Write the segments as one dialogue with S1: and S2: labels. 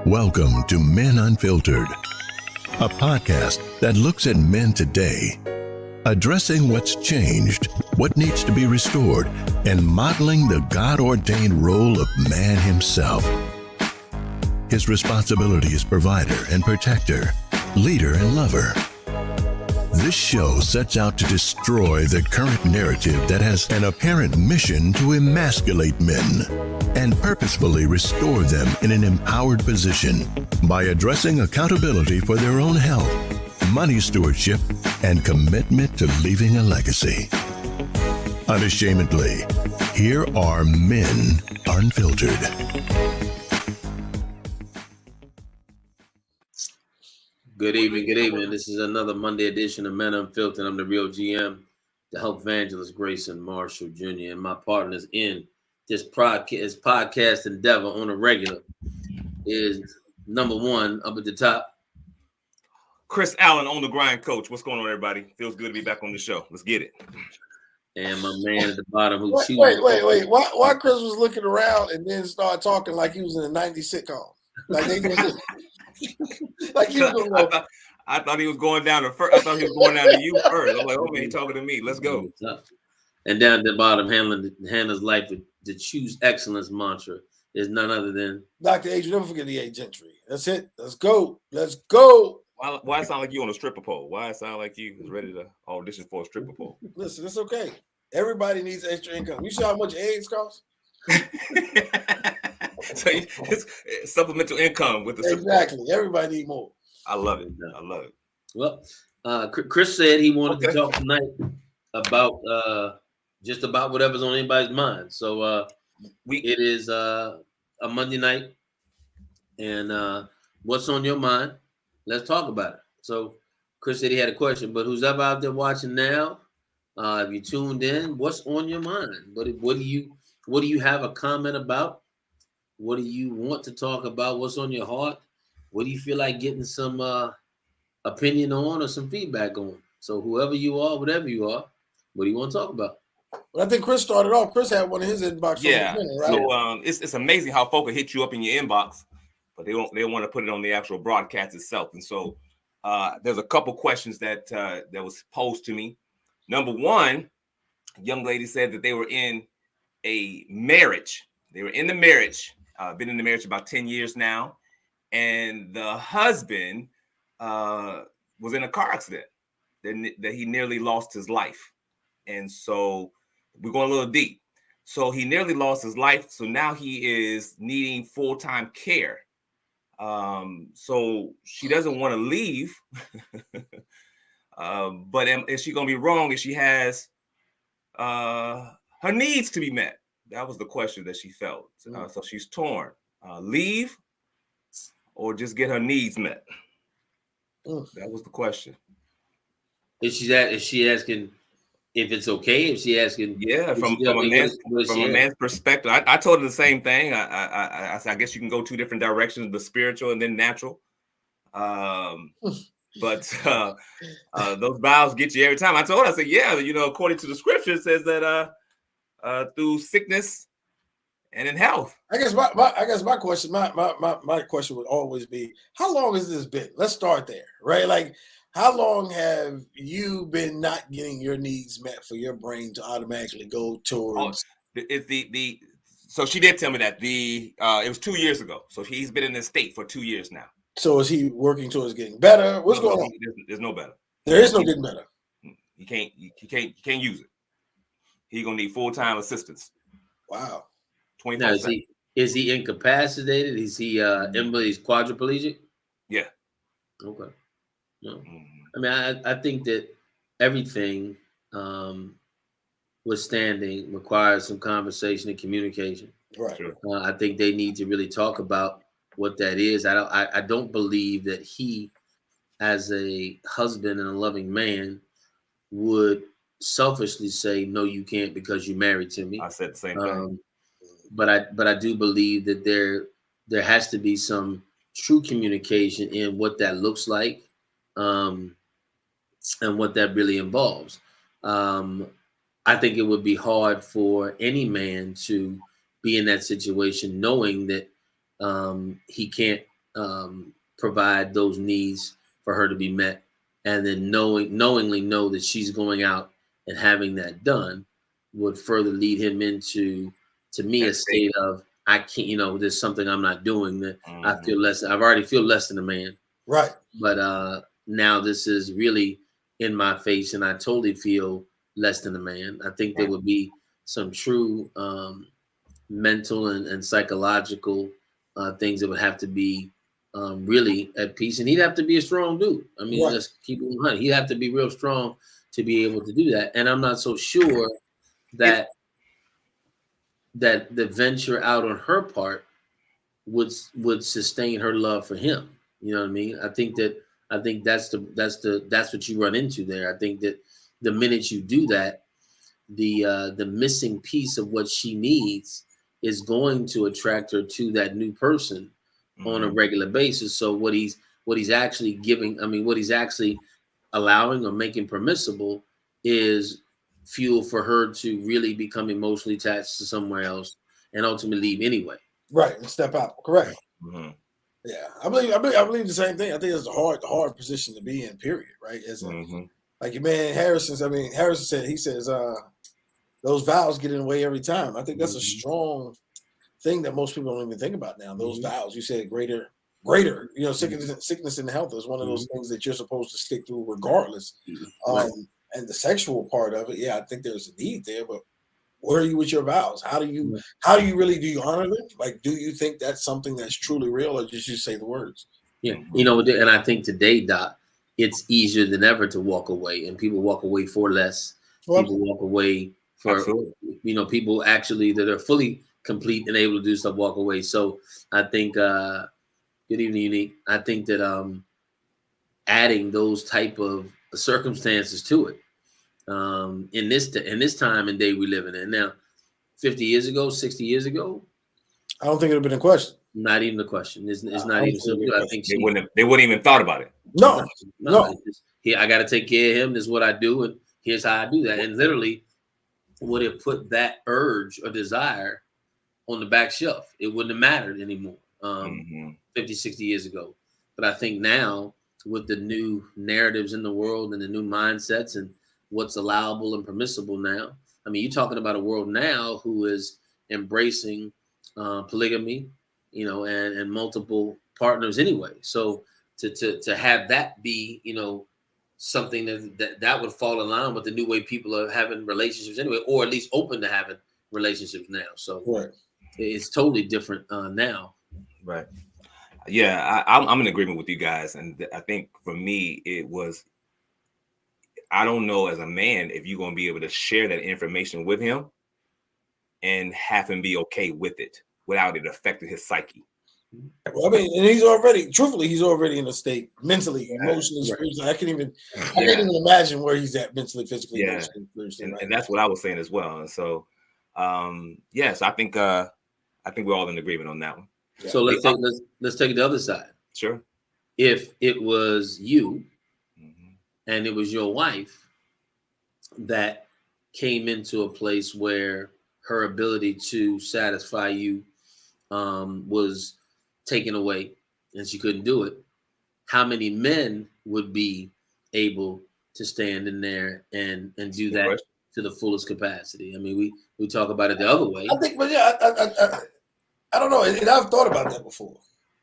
S1: Welcome to Men Unfiltered, a podcast that looks at men today, addressing what's changed, what needs to be restored, and modeling the God-ordained role of man himself. His responsibility as provider and protector, leader and lover. This show sets out to destroy the current narrative that has an apparent mission to emasculate men and purposefully restore them in an empowered position by addressing accountability for their own health, money stewardship, and commitment to leaving a legacy. Unashamedly, here are Men Unfiltered.
S2: Good evening. This is another Monday edition of Men Unfiltered. I'm the real GM, the Health Evangelist Grayson Marshall Jr. And my partners in this podcast endeavor on a regular is number one up at the top,
S3: Chris Allen on the grind, coach. What's going on, everybody? Feels good to be back on the show. Let's get it.
S2: And my man at the bottom who
S4: Wait. Why Chris was looking around and then started talking like he was in a 90s sitcom? Like they was like he was going.
S3: I thought he was going down to first. I thought he was going down to you first. I'm like, oh man, he's talking to me. Let's go.
S2: And down at the bottom, handling Hannah's life, the choose excellence mantra is none other than
S4: Dr. H. Never forget the 8th gentry. That's it. Let's go.
S3: Why it sound like you on a stripper pole? Why it sound like you was ready to audition for a stripper pole?
S4: Listen, it's okay. Everybody needs extra income. You see how much eggs cost?
S3: So it's supplemental income with the
S4: exactly. Everybody need more.
S3: I love it.
S2: Well, Chris said he wanted to talk tonight about just about whatever's on anybody's mind. So it is a Monday night, and what's on your mind? Let's talk about it. So Chris said he had a question, but who's ever out there watching now? If you tuned in, what's on your mind? What do you have a comment about? What do you want to talk about? What's on your heart? What do you feel like getting some opinion on or some feedback on? So whoever you are, whatever you are, what do you want to talk about?
S4: Well, I think Chris started off. Chris had one of his inbox.
S3: Yeah.
S4: Minute, right?
S3: So it's amazing how folk will hit you up in your inbox, but they don't want to put it on the actual broadcast itself. And so there's a couple questions that was posed to me. Number one, a young lady said that they were in a marriage. They were in the marriage. Been in the marriage about 10 years now. And the husband was in a car accident that he nearly lost his life. And so we're going a little deep. So he nearly lost his life. So now he is needing full-time care. So she doesn't want to leave. But is she going to be wrong if she has her needs to be met? That was the question that she felt. So she's torn. Leave or just get her needs met? That was the question.
S2: Is she asking if it's okay? Is she asking?
S3: Yeah, from a man's perspective. I told her the same thing. I said, I guess you can go two different directions, the spiritual and then natural. But those vows get you every time. I told her, I said, yeah, according to the scripture, it says that through sickness and in health.
S4: I guess my question would always be, how long has this been? Let's start there, right? Like, how long have you been not getting your needs met for your brain to automatically go towards?
S3: So she did tell me that it was 2 years ago. So he's been in this state for 2 years now.
S4: So is he working towards getting better? What's going on?
S3: There's no better.
S4: There is no getting better.
S3: You can't use it. He's gonna need full-time assistance.
S4: Wow.
S3: 24/7.
S2: Is he incapacitated? Is he he's quadriplegic?
S3: Yeah.
S2: Okay. No. I mean, I think that everything withstanding requires some conversation and communication.
S4: Right.
S3: Sure.
S2: I think they need to really talk about what that is. I don't believe that he, as a husband and a loving man, would selfishly say, no, you can't because you're married to me.
S3: I said the same thing.
S2: But I do believe that there has to be some true communication in what that looks like, and what that really involves. I think it would be hard for any man to be in that situation knowing that he can't provide those needs for her to be met, and then knowingly know that she's going out and having that done would further lead him into, to me, a state of, I can't, there's something I'm not doing that I feel less. I've already feel less than a man.
S4: Right.
S2: But now this is really in my face, and I totally feel less than a man. I think there would be some true mental and psychological things that would have to be really at peace, and he'd have to be a strong dude. I mean, let's keep it 100. He'd have to be real strong to be able to do that. And I'm not so sure that the venture out on her part would sustain her love for him. You know what I mean? I think that's what you run into there. I think that the minute you do that, the missing piece of what she needs is going to attract her to that new person on a regular basis. So what he's actually giving, what he's actually allowing or making permissible is fuel for her to really become emotionally attached to somewhere else and ultimately leave anyway.
S4: Right, and step out. Correct. Mm-hmm. Yeah, I believe the same thing. I think it's a hard position to be in. Period. Right. As like your man Harrison said. He says those vows get in the way every time. I think that's a strong thing that most people don't even think about now. Those vows. You said greater. Sickness and health is one of those things that you're supposed to stick through regardless. And the sexual part of it, I think there's a need there, but where are you with your vows? How do you honor them? Like, do you think that's something that's truly real, or just you say the words?
S2: Yeah, and I think today, Doc, it's easier than ever to walk away, and people walk away for less. People walk away for, people actually that are fully complete and able to do stuff walk away. So I think, good evening, Unique. I think that adding those type of circumstances to it, in this time and day we live in now, 50 years ago, 60 years ago,
S4: I don't think it would have been a question.
S2: Not even a question. It's not even so good. I think
S3: they wouldn't even thought about it.
S4: No.
S2: I got to take care of him. This is what I do, and here's how I do that. And literally, would have put that urge or desire on the back shelf. It wouldn't have mattered anymore 50, 60 years ago. But I think now, with the new narratives in the world and the new mindsets and what's allowable and permissible now. I mean, you're talking about a world now who is embracing polygamy, and multiple partners anyway. So to have that be, something that would fall in line with the new way people are having relationships anyway, or at least open to having relationships now. So it's totally different now.
S3: Right. Yeah, I'm in agreement with you guys. And I think for me, I don't know as a man if you're going to be able to share that information with him and have him be okay with it without it affecting his psyche.
S4: Well, and he's already in a state mentally, emotionally, spiritually. I can't even imagine where he's at mentally, physically, emotionally, spiritually.
S3: And that's what I was saying as well. And so, yes, I think we're all in agreement on that one.
S2: Yeah. So let's take the other side.
S3: Sure.
S2: If it was you and it was your wife that came into a place where her ability to satisfy you was taken away and she couldn't do it, how many men would be able to stand in there and do that to the fullest capacity? I mean, we talk about it the other way.
S4: I think, but I don't know. And I've thought about that before.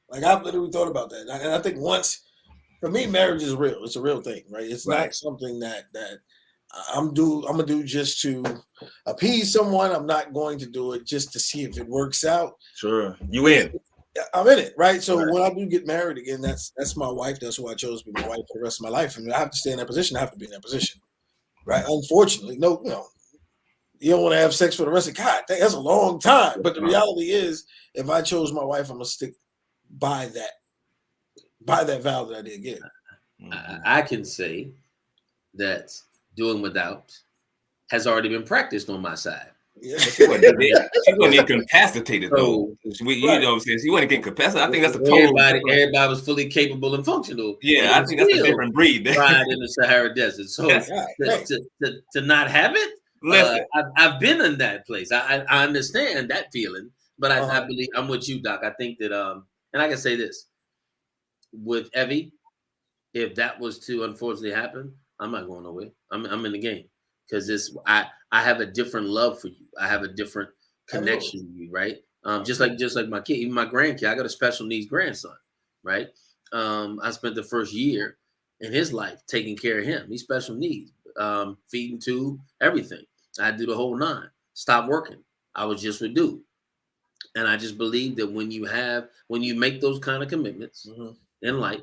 S4: Like, I've literally thought about that. And I think for me, marriage is real. It's a real thing, right? It's not something that I'm gonna do just to appease someone. I'm not going to do it just to see if it works out.
S3: Sure. You in.
S4: I'm in it, right? So when I do get married again, that's my wife. That's who I chose to be my wife for the rest of my life. And I have to stay in that position. I have to be in that position, right? Unfortunately, you don't want to have sex for the rest of God. That's a long time. But the reality is, if I chose my wife, I'm gonna stick by that vow that I did give.
S2: I can say that doing without has already been practiced on my side.
S4: Yeah.
S3: She wasn't incapacitated though. You know what I'm saying? She wasn't getting incapacitated. I think that's a total.
S2: Everybody was fully capable and functional.
S3: Yeah, I think that's a different breed.
S2: Right in the Sahara Desert. So to not have it, I've been in that place. I understand that feeling, But I believe I'm with you, Doc. I think that and I can say this with Evie, if that was to unfortunately happen, I'm not going nowhere. I'm in the game because I have a different love for you. I have a different connection with you, right? Just like my kid, even my grandkid. I got a special needs grandson, right? I spent the first year in his life taking care of him. He's special needs, feeding tube, everything. I do the whole 9. Stopped working. I was just with dude. And I just believe that when you make those kind of commitments in life,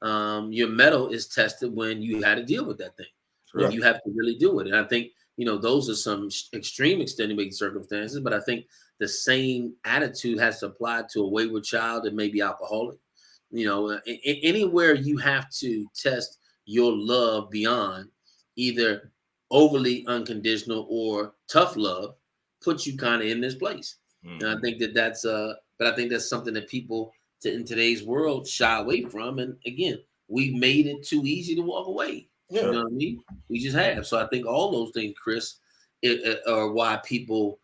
S2: your mettle is tested when you had to deal with that thing. When you have to really do it. And I think, those are some extreme extenuating circumstances, but I think the same attitude has to apply to a wayward child that may be alcoholic. Anywhere you have to test your love beyond either overly unconditional or tough love puts you kind of in this place. And I think that's but I think that's something that people in today's world shy away from. And again, we've made it too easy to walk away. Yeah. You know what I mean? We just have. So I think all those things, Chris, are why people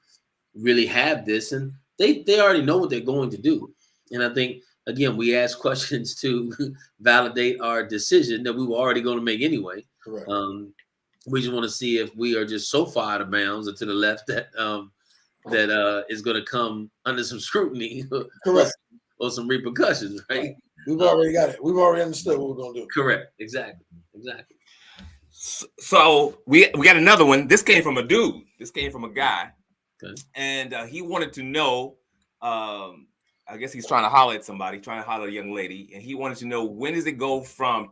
S2: really have this, and they already know what they're going to do. And I think, again, we ask questions to validate our decision that we were already going to make anyway.
S4: Correct.
S2: We just want to see if we are just so far out of bounds or to the left that is going to come under some scrutiny.
S4: Correct.
S2: Or some repercussions, right?
S4: We've already got it. We've already understood what we're going to do.
S2: Correct. Exactly.
S3: So we got another one. This came from a dude. This came from a guy. Okay. And he wanted to know, I guess he's trying to holler at somebody, trying to holler at a young lady. And he wanted to know, when does it go from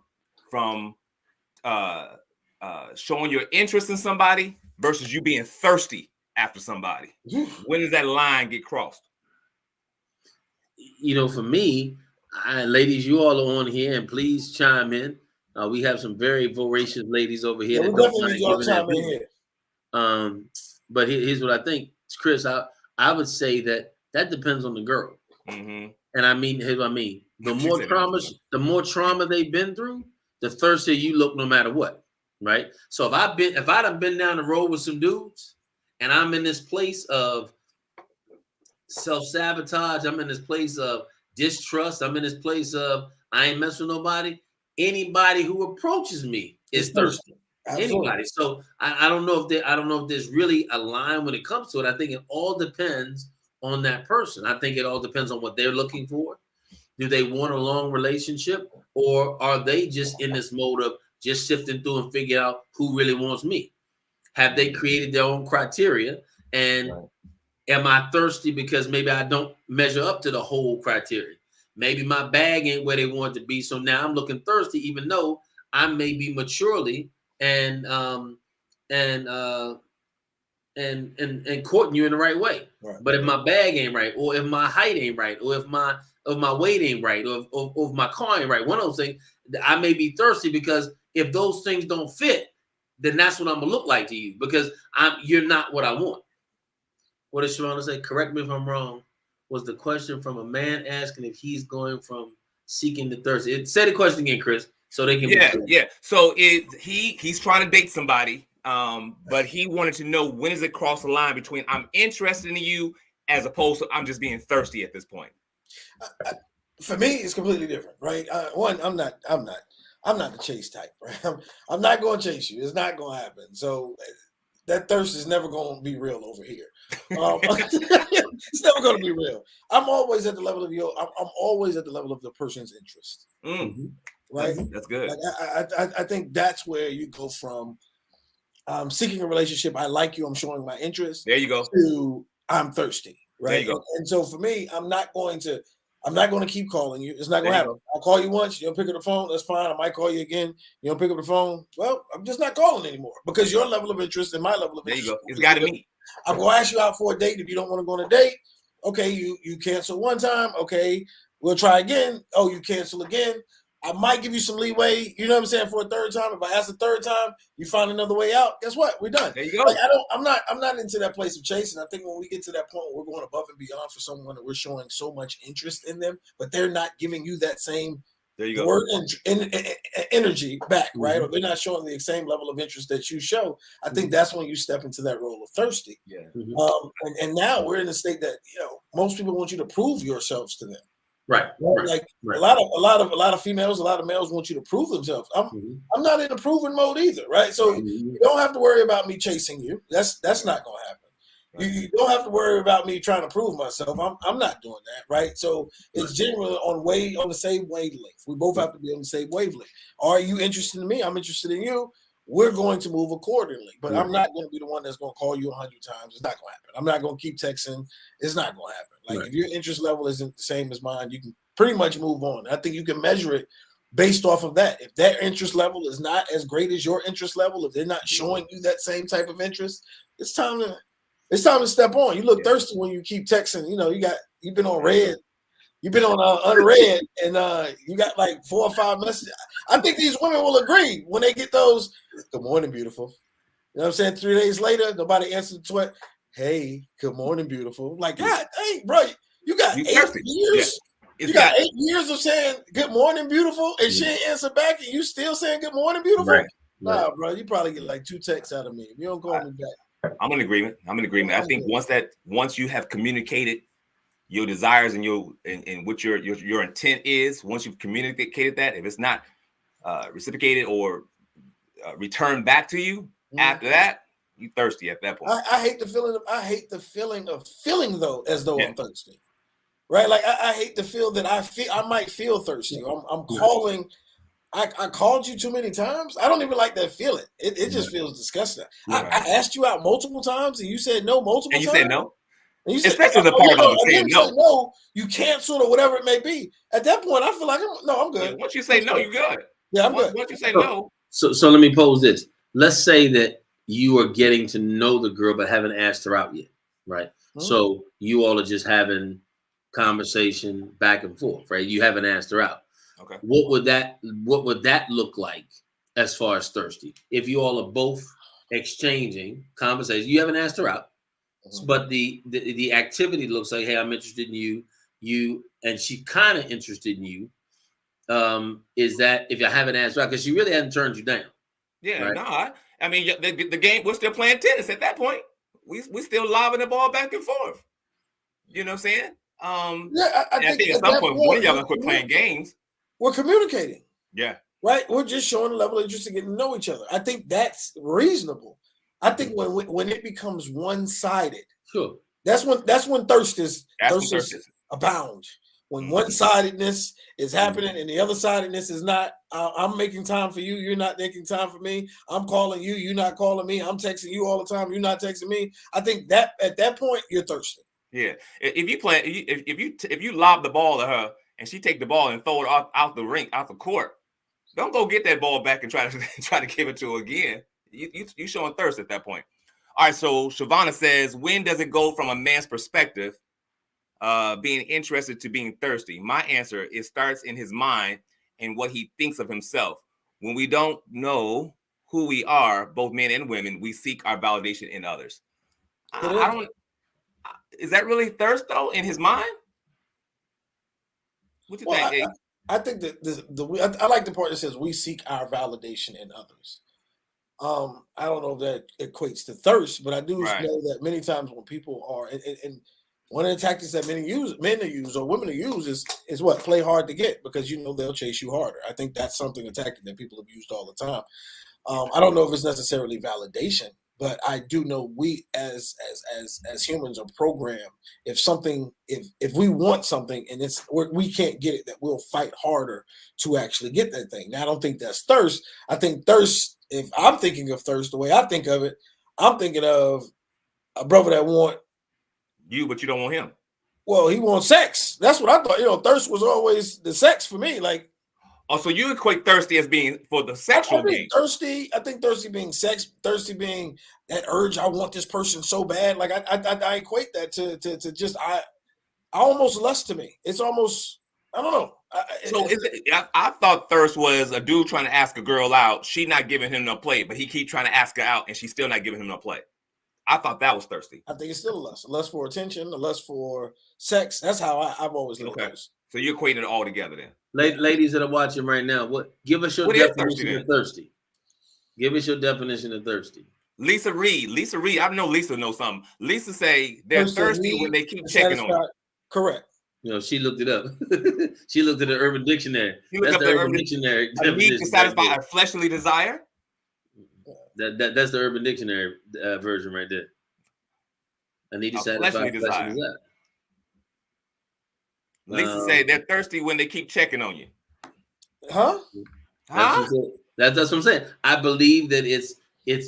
S3: showing your interest in somebody versus you being thirsty after somebody? When does that line get crossed?
S2: For me, ladies, you all are on here, and please chime in. We have some very voracious ladies over here.
S4: Yeah, definitely y'all chime in here.
S2: But here's what I think, Chris. I would say that depends on the girl. Mm-hmm. And I mean, here's what I mean. The more trauma they've been through, the thirstier you look, no matter what. Right. So if I done been down the road with some dudes, and I'm in this place of self-sabotage, I'm in this place of distrust, I'm in this place of I ain't messing with nobody. Anybody who approaches me is thirsty. Absolutely. Anybody. So I don't know if there's really a line when it comes to it. I think it all depends on that person. I think it all depends on what they're looking for. Do they want a long relationship, or are they just in this mode of just sifting through and figure out who really wants me? Have they created their own criteria? And am I thirsty because maybe I don't measure up to the whole criteria? Maybe my bag ain't where they want it to be. So now I'm looking thirsty, even though I may be maturely and courting you in the right way. Right. But if my bag ain't right, or if my height ain't right, or if my weight ain't right, or if my car ain't right, one of those things, I may be thirsty, because if those things don't fit, then that's what I'm gonna look like to you, because you're not what I want. What did Sharonda say? Correct me if I'm wrong. Was the question from a man asking if he's going from seeking to thirst? Say the question again, Chris, so they can.
S3: Yeah. So he's trying to date somebody, but he wanted to know, when does it cross the line between I'm interested in you as opposed to I'm just being thirsty at this point?
S4: For me, it's completely different, right? I'm not the chase type, right? I'm not going to chase you. It's not going to happen. So that thirst is never going to be real over here. It's never going to be real. I'm always at the level of I'm always at the level of the person's interest.
S3: Mm-hmm.
S4: Right?
S3: That's good.
S4: Like, I think that's where you go from seeking a relationship. I like you. I'm showing my interest.
S3: There you go.
S4: To I'm thirsty. Right.
S3: There you go.
S4: And so for me, I'm not going to keep calling you. It's not going to happen. I'll call you once. You don't pick up the phone. That's fine. I might call you again. You don't pick up the phone. Well, I'm just not calling anymore, because your level of interest and my level of interest.
S3: There you go. It's got to meet.
S4: I'm going to ask you out for a date. If you don't want to go on a date, okay, you cancel one time. Okay, we'll try again. Oh, you cancel again. I might give you some leeway, you know what I'm saying, for a third time. If I ask the third time, you find another way out, guess what? We're done.
S3: There you go.
S4: Like, I'm not into that place of chasing. I think when we get to that point where we're going above and beyond for someone that we're showing so much interest in them, but they're not giving you that same
S3: There you
S4: the
S3: go.
S4: word energy back, right? Or they're not showing the same level of interest that you show. I think that's when you step into that role of thirsty.
S3: Yeah.
S4: And now we're in a state that most people want you to prove yourselves to them.
S2: Right.
S4: Like a lot of females, a lot of males want you to prove themselves. I'm not in a proving mode either, right? So you don't have to worry about me chasing you. That's not going to happen. You don't have to worry about me trying to prove myself. I'm not doing that, right? So it's generally on the same wavelength. We both have to be on the same wavelength. Are you interested in me? I'm interested in you. We're going to move accordingly. But I'm not going to be the one that's going to call you 100 times. It's not going to happen. I'm not going to keep texting. It's not going to happen. Like if your interest level isn't the same as mine, you can pretty much move on. I think you can measure it based off of that. If their interest level is not as great as your interest level, if they're not showing you that same type of interest, it's time to step on. You look thirsty when you keep texting. You've been on red. You've been on unread, and you got like 4 or 5 messages. I think these women will agree when they get those. Good morning, beautiful. You know what I'm saying? 3 days later, nobody answered the tweet. Hey, good morning, beautiful. Like, God, hey, bro, you got 8 years. Yeah. You got 8 years of saying good morning, beautiful, and she ain't answer back, and you still saying good morning, beautiful.
S2: Right.
S4: Nah, bro, you probably get like 2 texts out of me if you don't call me back.
S3: I'm in agreement. I think once you have communicated your desires and what your intent is, once you've communicated that, if it's not reciprocated or returned back to you after that, you thirsty at that point.
S4: I hate the feeling of feeling though as though I'm thirsty, right? Like I hate to feel that I might feel thirsty. I'm calling. I called you too many times. I don't even like that feeling. It just feels disgusting. I asked you out multiple times and you said no multiple times.
S3: And you said no.
S4: And you said,
S3: especially the part of saying no.
S4: No, you canceled or whatever it may be. At that point, I feel like I'm good.
S3: Once you say no, you're good.
S4: Yeah, I'm good.
S3: Once you say no.
S2: So let me pose this. Let's say that you are getting to know the girl but haven't asked her out yet, right? So you all are just having conversation back and forth, right? You haven't asked her out.
S3: Okay.
S2: What would that look like as far as thirsty? If you all are both exchanging conversation, you haven't asked her out, but the activity looks like, hey, I'm interested in you, and she kind of interested in you. Is that if you haven't asked her out because she really hasn't turned you down?
S3: Yeah,
S2: right?
S3: no, I mean the game. We're still playing tennis at that point. We still lobbing the ball back and forth. You know what I'm saying? I think at some point one of y'all gonna quit playing games.
S4: We're communicating.
S3: Yeah.
S4: Right. We're just showing a level of interest in getting to know each other. I think that's reasonable. I think when it becomes one-sided,
S2: sure,
S4: that's when thirst is abound. When one-sidedness is happening and the other sidedness is not, I'm making time for you, you're not making time for me. I'm calling you, you're not calling me. I'm texting you all the time, you're not texting me. I think that at that point you're thirsty.
S3: Yeah. If you lob the ball to her and she take the ball and throw it out the rink, out the court, don't go get that ball back and try to give it to her again. You showing thirst at that point. All right, so Shavana says, when does it go from a man's perspective, being interested to being thirsty? My answer, it starts in his mind and what he thinks of himself. When we don't know who we are, both men and women, we seek our validation in others. Is that really thirst though in his mind? What do you think?
S4: I think that I like the part that says we seek our validation in others. I don't know if that equates to thirst, but I do know that many times when people are, and one of the tactics that men use or women use is what? Play hard to get, because they'll chase you harder. I think that's a tactic that people have used all the time. I don't know if it's necessarily validation, but I do know we as humans are programmed. If we want something and we can't get it, that we'll fight harder to actually get that thing. Now, I don't think that's thirst. I think thirst, if I'm thinking of thirst, the way I think of it, I'm thinking of a brother that want
S3: you, but you don't want him.
S4: Well, he wants sex. That's what I thought. Thirst was always the sex for me. Like,
S3: oh, so you equate thirsty as being for the sexual game?
S4: I think thirsty being sex, thirsty being that urge. I want this person so bad. Like I equate that to just I almost lust to me. It's almost, I don't know.
S3: I thought thirst was a dude trying to ask a girl out. She not giving him no play, but he keep trying to ask her out, and she's still not giving him no play. I thought that was thirsty.
S4: I think it's still a lust for attention, a lust for sex. That's how I've always looked at it.
S3: So you're equating it all together then.
S2: Ladies that are watching right now, give us your definition of thirsty. Give us your definition of thirsty.
S3: Lisa Reed, I know Lisa knows something. Lisa say they're thirsty when they keep checking on you.
S4: Correct.
S2: You know, she looked it up. She looked at the Urban Dictionary.
S3: That's the Urban Dictionary. A need to satisfy a fleshly desire.
S2: That's the Urban Dictionary version right there. I need to satisfy a fleshly desire.
S3: Lisa say they're thirsty when they keep checking on you.
S4: Huh?
S2: That's what I'm saying. I believe that it's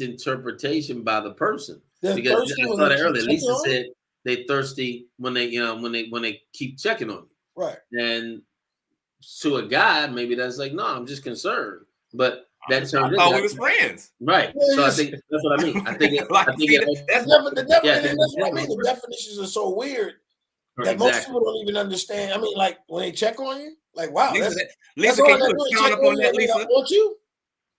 S2: interpretation by the person. Because I saw that earlier. Lisa said they thirsty when they keep checking on you.
S4: Right.
S2: And to a guy, maybe that's like, no, I'm just concerned. But that's
S3: I thought we was friends.
S2: Right. So I think that's what I mean. I think
S4: the definitions are so weird that most people don't even understand. I mean, like when they check on you, like, wow,
S3: Lisa, can you put count up on that, Lisa?
S4: I want you.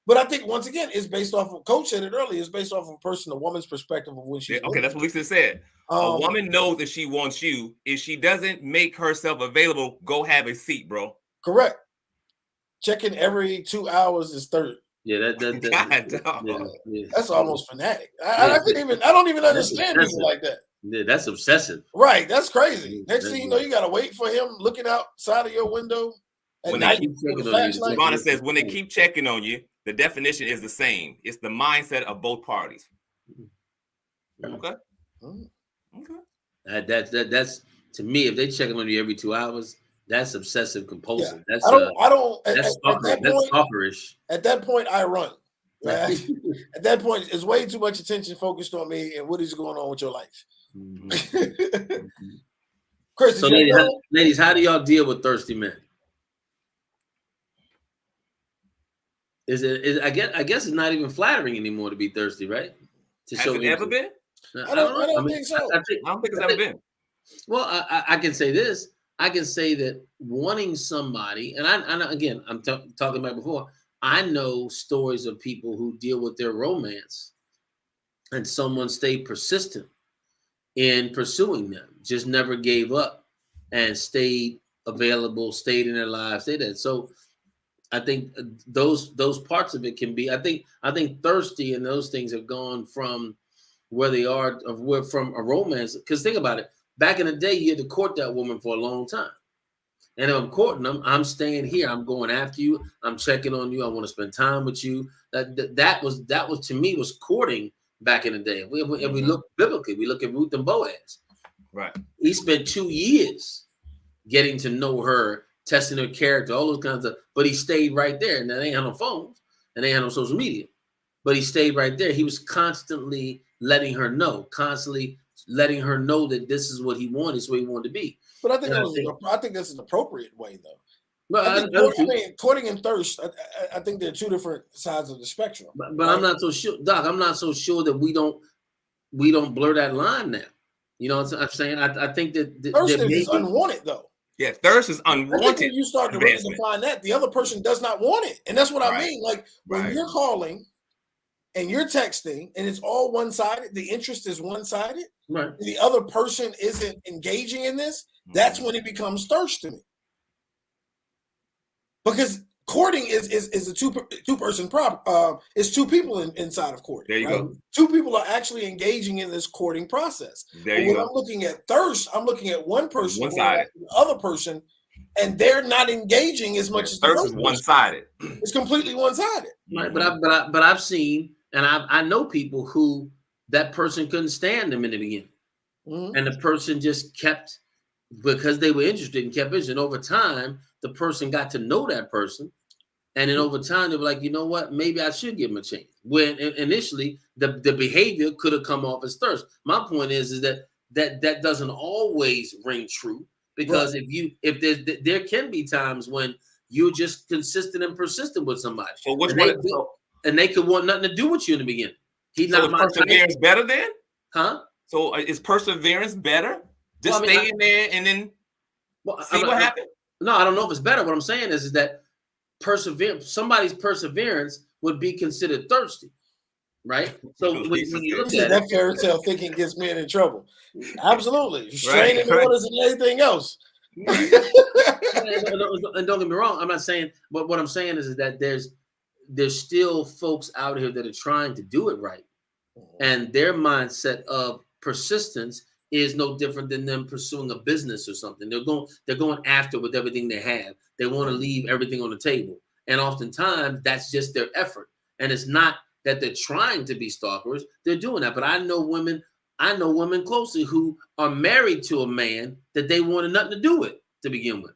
S4: But I think once again, it's based off of Coach said it earlier. It's based off of a woman's perspective of when she's
S3: okay. That's what Lisa said. A woman knows that she wants you. If she doesn't make herself available, go have a seat, bro.
S4: Correct. Checking every 2 hours is 30.
S2: Yeah,
S4: that's almost fanatic. I don't even understand people like that.
S2: Yeah, that's obsessive.
S4: Right, that's crazy. Next thing you know, you gotta wait for him looking outside of your window.
S3: When they keep checking on you, Savannah says when they keep checking on you, the definition is the same. It's the mindset of both parties. Okay.
S2: That's to me. If they checking on you every 2 hours, that's obsessive compulsive.
S4: Yeah.
S2: That's stalkerish.
S4: At that point, I run. Right? At that point, it's way too much attention focused on me and what is going on with your life.
S2: Mm-hmm.
S4: Chris,
S2: so ladies, how do y'all deal with thirsty men? I guess it's not even flattering anymore to be thirsty, right?
S3: Has it ever been?
S4: I don't think so.
S3: I don't think it's ever been.
S2: Well, I can say this. I can say that wanting somebody, and I'm talking about before. I know stories of people who deal with their romance, and someone stayed persistent in pursuing them, just never gave up, and stayed available, stayed in their lives, stayed there. So I think those parts of it can be. I think thirsty and those things have gone from where they are from a romance. Because think about it. Back in the day, you had to court that woman for a long time. And if I'm courting them, I'm staying here. I'm going after you. I'm checking on you. I want to spend time with you. That was to me was courting back in the day. If we look biblically, we look at Ruth and Boaz.
S3: Right.
S2: He spent 2 years getting to know her, testing her character, all those kinds of. But he stayed right there. And they ain't had no phones and they ain't had no social media. But he stayed right there. He was constantly letting her know, that this is what he wanted, this is where he wanted to be.
S4: But I think that's an appropriate way, though.
S2: But
S4: courting and thirst, I think they're two different sides of the spectrum.
S2: But right? I'm not so sure, Doc. I'm not so sure that we don't blur that line now. You know what I'm saying? I think that
S4: thirst is unwanted, though.
S3: Yeah, thirst is unwanted.
S4: When you start to really define that, the other person does not want it, and that's what I mean. Like when you're calling and you're texting, and it's all one-sided. The interest is one-sided.
S2: Right.
S4: The other person isn't engaging in this. That's when it becomes thirst to me. Because courting is a two-person problem. It's two people inside of courting.
S3: There you go.
S4: Two people are actually engaging in this courting process.
S3: There you go.
S4: When I'm looking at thirst, I'm looking at one person,
S3: one-sided,
S4: the other person, and they're not engaging as much as the
S3: thirst is one-sided.
S4: It's completely one-sided.
S2: Right, but I've seen, and I know people who that person couldn't stand them in the beginning, and the person just kept, because they were interested and kept interested. Over time, the person got to know that person, and then over time they were like, you know what, maybe I should give him a chance. When initially the behavior could have come off as thirst. My point is that doesn't always ring true, because if there can be times when you're just consistent and persistent with somebody.
S3: So
S2: and they could want nothing to do with you in the beginning. He's not my
S3: perseverance better then?
S2: Huh?
S3: So is perseverance better? Just stay in there and then see what happens?
S2: No, I don't know if it's better. What I'm saying is that somebody's perseverance would be considered thirsty, right? So when you look at
S4: that fairy tale thinking gets men in trouble. Absolutely. Straining the waters and everything else.
S2: And don't get me wrong, I'm not saying, but what I'm saying is that there's still folks out here that are trying to do it right, and their mindset of persistence is no different than them pursuing a business or something. They're going after with everything they have. They want to leave everything on the table, and oftentimes that's just their effort. And it's not that they're trying to be stalkers; they're doing that. But I know women closely who are married to a man that they wanted nothing to do with to begin with.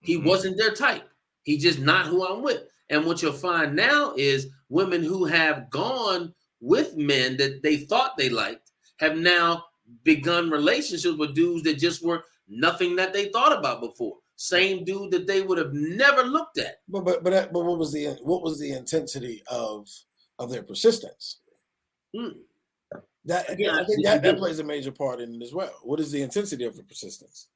S2: He wasn't their type. He's just not who I'm with. And what you'll find now is women who have gone with men that they thought they liked have now begun relationships with dudes that just were nothing that they thought about before. Same dude that they would have never looked at.
S4: But what was the intensity of their persistence? That again, I think that plays a major part in it as well. What is the intensity of the persistence?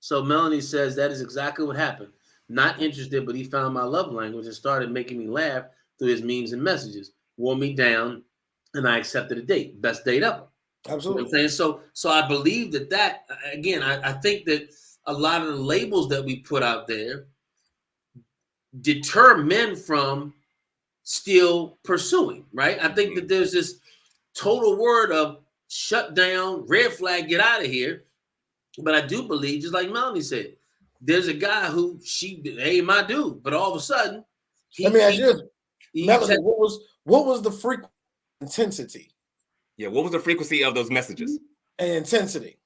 S2: So Melanie says that is exactly what happened. Not interested, but he found my love language and started making me laugh through his memes and messages. Wore me down, and I accepted a date. Best date ever.
S4: Absolutely.
S2: You know what I'm saying? So I believe that again, I think that a lot of the labels that we put out there deter men from still pursuing, right? I think that there's this total word of shut down, red flag, get out of here. But I do believe, just like Melanie said, there's a guy who ain't my dude, but all of a sudden,
S4: let me ask you, Melanie, what was the frequency intensity?
S3: Yeah, what was the frequency of those messages?
S4: And intensity.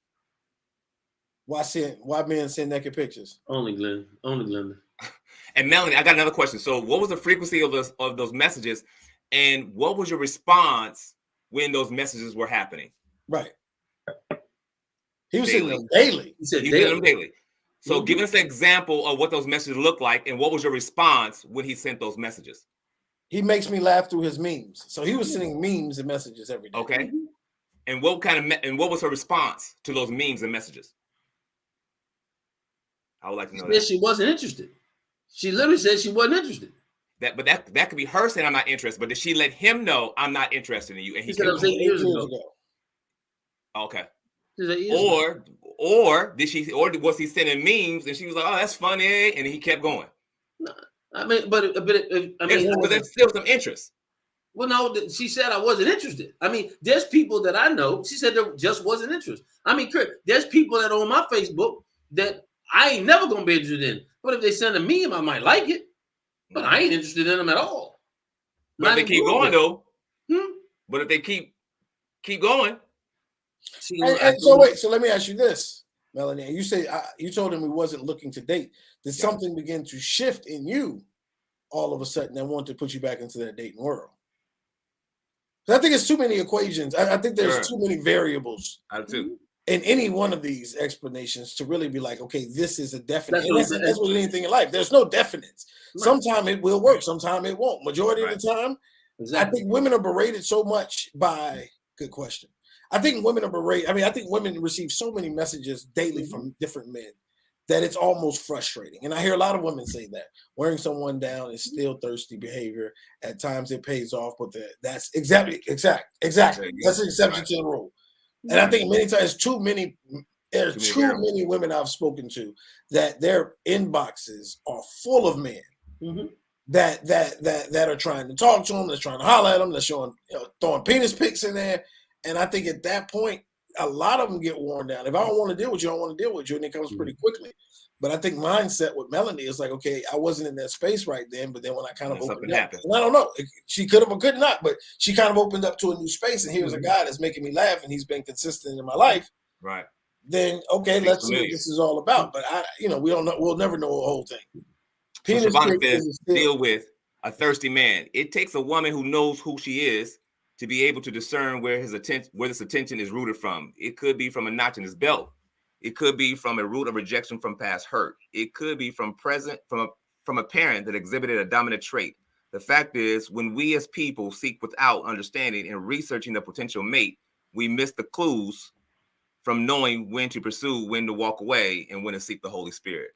S4: Why men send naked pictures?
S2: Only Glenda.
S3: And Melanie, I got another question. So, what was the frequency of those messages, and what was your response when those messages were happening?
S4: Right. He was sending them daily.
S3: He sent them daily. So give us an example of what those messages look like, and what was your response when he sent those messages?
S4: He makes me laugh through his memes. So he was sending memes and messages every day.
S3: Okay. And what was her response to those memes and messages? I would like to know that.
S2: She wasn't interested. She literally said she wasn't interested.
S3: That could be her saying I'm not interested, but did she let him know I'm not interested in you? And he
S2: said it was 8 years ago.
S3: Okay. Or was he sending memes and she was like, "Oh, that's funny," and he kept going?
S2: No, I mean, but
S3: there's still some interest.
S2: Well, no, she said I wasn't interested. I mean, there's people that I know. She said there just wasn't interest. I mean, Chris, there's people that are on my Facebook that I ain't never gonna be interested in. But if they send a meme, I might like it. But I ain't interested in them at all.
S3: But if they keep going though. But if they keep going.
S4: So let me ask you this, Melanie. You say you told him he wasn't looking to date. Did something begin to shift in you all of a sudden that wanted to put you back into that dating world? I think it's too many equations. I think there's too many variables.
S3: I do.
S4: In any one of these explanations to really be like, okay, this is a definite. That's with anything in life. There's no definites. Right. Sometimes it will work. Sometimes it won't. Majority of the time, I think women are berated so much by. Good question. I think women are berated. I mean, I think women receive so many messages daily from different men that it's almost frustrating. And I hear a lot of women say that wearing someone down is still thirsty behavior. At times it pays off, but that's exactly. That's an exception to the rule. And I think many times there's too many women I've spoken to that their inboxes are full of men that are trying to talk to them, they're trying to holler at them, they're showing, throwing penis pics in there. And I think at that point, a lot of them get worn down. If I don't want to deal with you, I don't want to deal with you. And it comes pretty quickly. But I think mindset with Melanie is like, okay, I wasn't in that space right then. But then when I kind of opened up, and I don't know, she could have or could not, but she kind of opened up to a new space. And here's a guy that's making me laugh and he's been consistent in my life.
S3: Right.
S4: Then, okay, let's see what this is all about. But we don't know. We'll never know the whole thing.
S3: So Shavonda says, deal with a thirsty man. It takes a woman who knows who she is to be able to discern where this attention is rooted from. It could be from a notch in his belt. It could be from a root of rejection from past hurt. It could be from a parent that exhibited a dominant trait. The fact is, when we as people seek without understanding and researching the potential mate, we miss the clues from knowing when to pursue, when to walk away, and when to seek the Holy Spirit.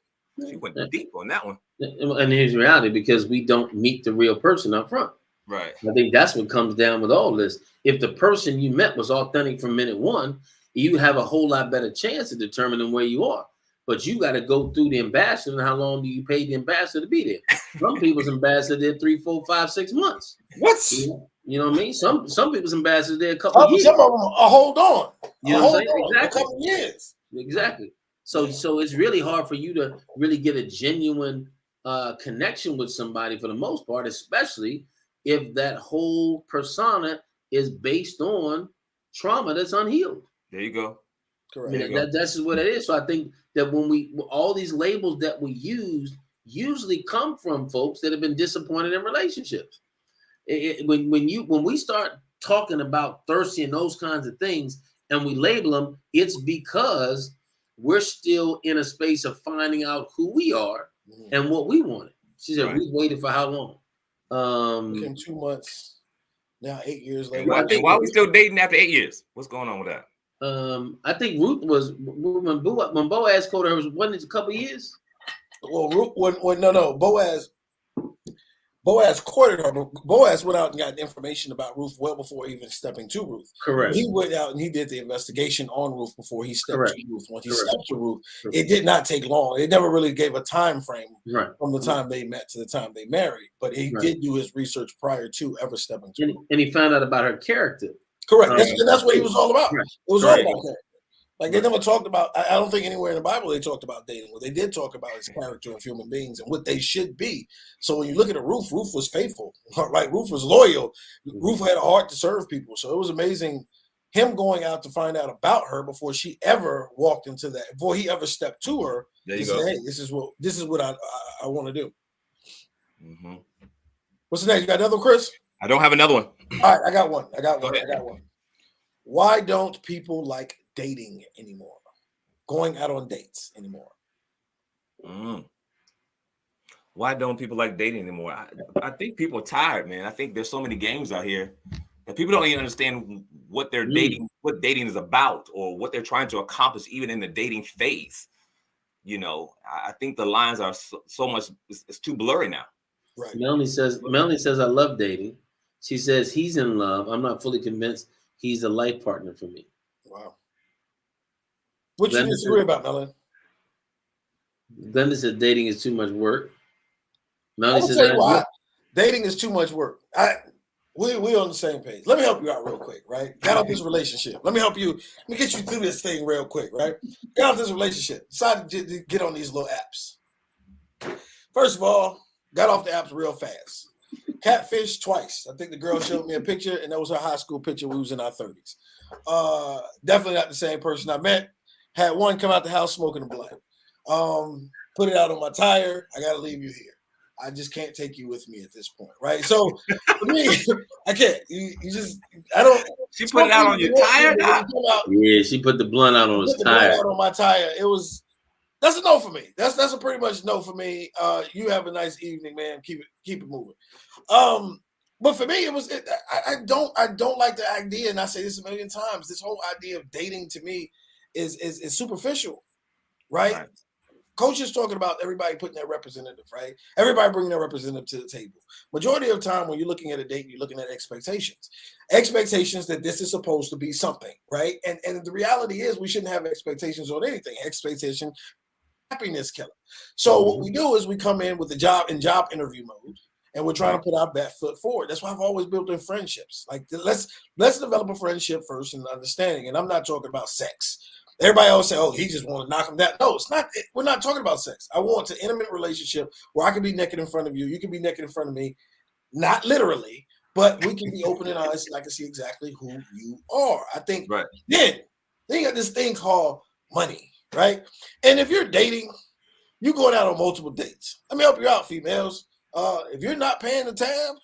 S3: She went deep on that one.
S2: And here's the reality, because we don't meet the real person up front.
S3: Right.
S2: I think that's what comes down with all this. If the person you met was authentic from minute one, you have a whole lot better chance of determining where you are. But you got to go through the ambassador. And how long do you pay the ambassador to be there? Some people's ambassador there 3, 4, 5, 6 months.
S4: What?
S2: You know what I mean? Some people's ambassador there a couple of years.
S4: Some of them hold on.
S2: You know what I'm saying?
S4: Exactly. A couple of years.
S2: Exactly. So it's really hard for you to really get a genuine connection with somebody for the most part, especially if that whole persona is based on trauma that's unhealed.
S3: There you go.
S2: Correct. That's just what it is. So I think that when all these labels that we use usually come from folks that have been disappointed in relationships. When we start talking about thirsty and those kinds of things, and we label them, it's because we're still in a space of finding out who we are and what we wanted. She said, we waited for how long?
S4: In 2 months. Now 8 years later.
S3: Why are we still dating after 8 years? What's going on with that?
S2: I think Ruth was when Boaz quoted her, wasn't it a couple of years?
S4: Well, Ruth, no. Boaz courted her, but Boaz went out and got information about Ruth well before even stepping to Ruth.
S2: Correct.
S4: He went out and he did the investigation on Ruth before he stepped to Ruth. When he stepped to Ruth,
S2: Correct.
S4: It did not take long. It never really gave a time frame from the time they met to the time they married. But he did do his research prior to ever stepping to Ruth.
S2: And he found out about her character.
S4: Correct. That's what he was all about.
S2: Right.
S4: It was all about character. Like they never talked about, I don't think anywhere in the Bible they talked about dating. What they did talk about is character of human beings and what they should be. So when you look at Ruth was faithful, right? Ruth was loyal. Ruth had a heart to serve people. So it was amazing him going out to find out about her before she ever walked into that, before he ever stepped to her.
S3: There you
S4: go.
S3: Said,
S4: hey, this is what I want to do.
S3: Mm-hmm.
S4: What's the next? You got another, Chris?
S3: I don't have another one.
S4: All right, I got one. Why don't people like dating anymore? Going out on dates anymore?
S3: Why don't people like dating anymore? I think people are tired, man. I think there's so many games out here that people don't even understand what they're dating, what dating is about, or what they're trying to accomplish, even in the dating phase. You know, I think the lines are so much, it's too blurry now.
S4: Right.
S2: Melanie says, I love dating. She says he's in love. I'm not fully convinced he's a life partner for me.
S4: Wow. What you disagree about, Melanie?
S2: Glenda said dating is too much work. Melanie says
S4: why. Dating is too much work. We on the same page. Let me help you out real quick, right? Got out this relationship. Let me get you through this thing real quick, right? Got out this relationship. Decided to get on these little apps. First of all, got off the apps real fast. Catfish twice. I think the girl showed me a picture, and that was her high school picture. We was in our 30s. Definitely not the same person I met. Had one come out the house smoking a blunt. Put it out on my tire. I got to leave you here. I just can't take you with me at this point, right? So for me, I can't. I don't.
S3: She put it out on your tire?
S2: Yeah, she put the blunt out on his tire.
S4: Out on my tire. That's a no for me. That's a pretty much no for me. You have a nice evening, man. Keep it moving. But for me, I don't like the idea, and I say this a million times. This whole idea of dating to me is superficial, right? Coaches talking about everybody putting their representative, right? Everybody bringing their representative to the table. Majority of the time when you're looking at a date, you're looking at expectations that this is supposed to be something, right? And the reality is we shouldn't have expectations on anything. Expectation, happiness killer. So what we do is we come in with the job interview mode, and we're trying to put our best foot forward. That's why I've always built in friendships. Like let's develop a friendship first and understanding. And I'm not talking about sex. Everybody always say, "Oh, he just want to knock him down." No, it's not. We're not talking about sex. I want an intimate relationship where I can be naked in front of you. You can be naked in front of me, not literally, but we can be open and honest, and I can see exactly who you are. I think.
S3: Right.
S4: Then you got this thing called money, right? And if you're dating, you're going out on multiple dates. Let me help you out, females. If you're not paying the tab,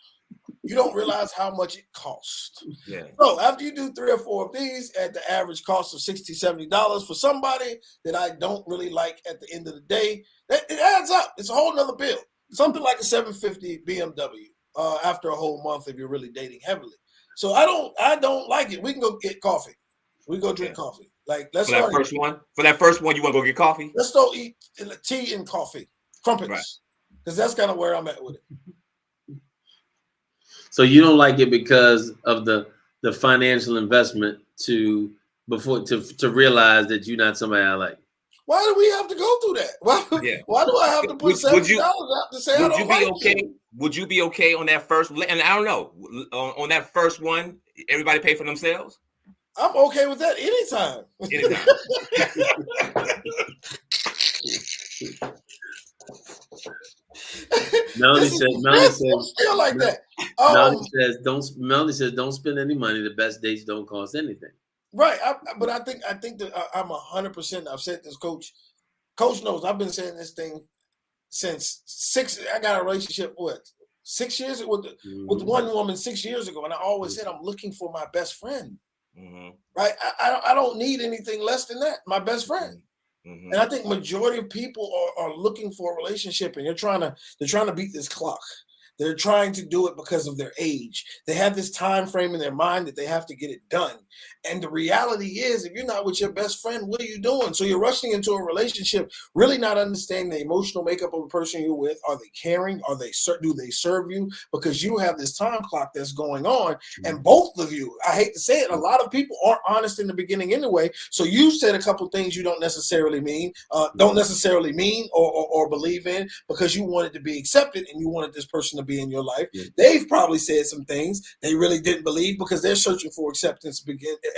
S4: you don't realize how much it costs.
S3: Yeah.
S4: So after you do 3 or 4 of these at the average cost of $60, $70 for somebody that I don't really like at the end of the day, it adds up. It's a whole nother bill. Something like a $750 BMW after a whole month if you're really dating heavily. So I don't like it. We can go get coffee. We go drink coffee. Like let's
S3: for that first one, you want to go get coffee?
S4: Let's go eat tea and coffee, crumpets, because that's kind of where I'm at with it.
S2: So you don't like it because of the financial investment to before to realize that you're not somebody I like.
S4: Why do we have to go through that? Why do I have to put $70 out to say I don't like you?
S3: Would you be okay on that first? And I don't know, on that first one, everybody pay for themselves?
S4: I'm okay with that anytime.
S2: Melanie says
S4: feel like that.
S2: Melanie says don't spend any money. The best dates don't cost anything.
S4: Right, but I think that I'm 100%. I've said this, Coach. Coach knows I've been saying this thing since 6. I got a relationship 6 years with one woman 6 years ago, and I always said I'm looking for my best friend.
S3: Mm-hmm.
S4: Right, I don't need anything less than that. My best friend. Mm-hmm. And I think majority of people are looking for a relationship, and they're trying to beat this clock. They're trying to do it because of their age. They have this time frame in their mind that they have to get it done. And the reality is, if you're not with your best friend, what are you doing? So you're rushing into a relationship, really not understanding the emotional makeup of the person you're with. Are they caring? Do they serve you? Because you have this time clock that's going on. And both of you, I hate to say it, a lot of people aren't honest in the beginning anyway. So you said a couple things you don't necessarily mean or believe in, because you wanted to be accepted and you wanted this person to be in your life. Yeah. They've probably said some things they really didn't believe because they're searching for acceptance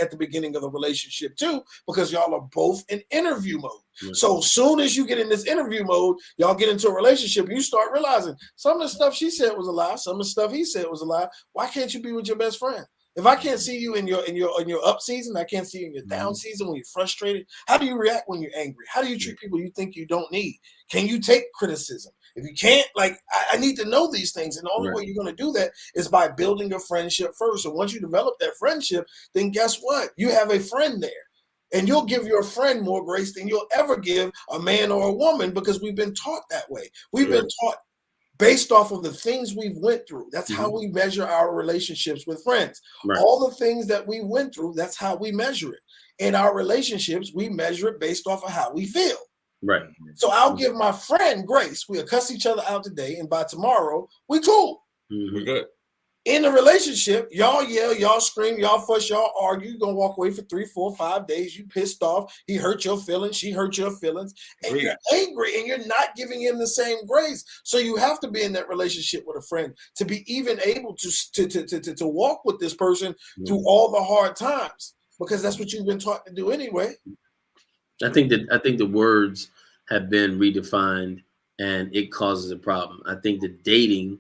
S4: at the beginning of the relationship too, because y'all are both in interview mode. Yeah. So as soon as you get in this interview mode, y'all get into a relationship, you start realizing some of the stuff she said was a lie, some of the stuff he said was a lie. Why can't you be with your best friend? If I can't see you in your up season, I can't see you in your down season when you're frustrated. How do you react when you're angry? How do you treat people you think you don't need? Can you take criticism? If you can't, I need to know these things. And the only way you're going to do that is by building a friendship first. So once you develop that friendship, then guess what? You have a friend there. And you'll give your friend more grace than you'll ever give a man or a woman, because we've been taught that way. We've been taught based off of the things we've went through. That's how we measure our relationships with friends. Right. All the things that we went through, that's how we measure it. In our relationships, we measure it based off of how we feel.
S2: Right.
S4: So I'll give my friend grace. We'll cuss each other out today, and by tomorrow, we cool.
S3: We're good.
S4: In a relationship, y'all yell, y'all scream, y'all fuss, y'all argue. You're going to walk away for 3, 4, 5 days. You pissed off. He hurt your feelings. She hurt your feelings. And you're angry, and you're not giving him the same grace. So you have to be in that relationship with a friend to be even able to walk with this person through all the hard times, because that's what you've been taught to do anyway.
S2: I think the words have been redefined, and it causes a problem. I think that dating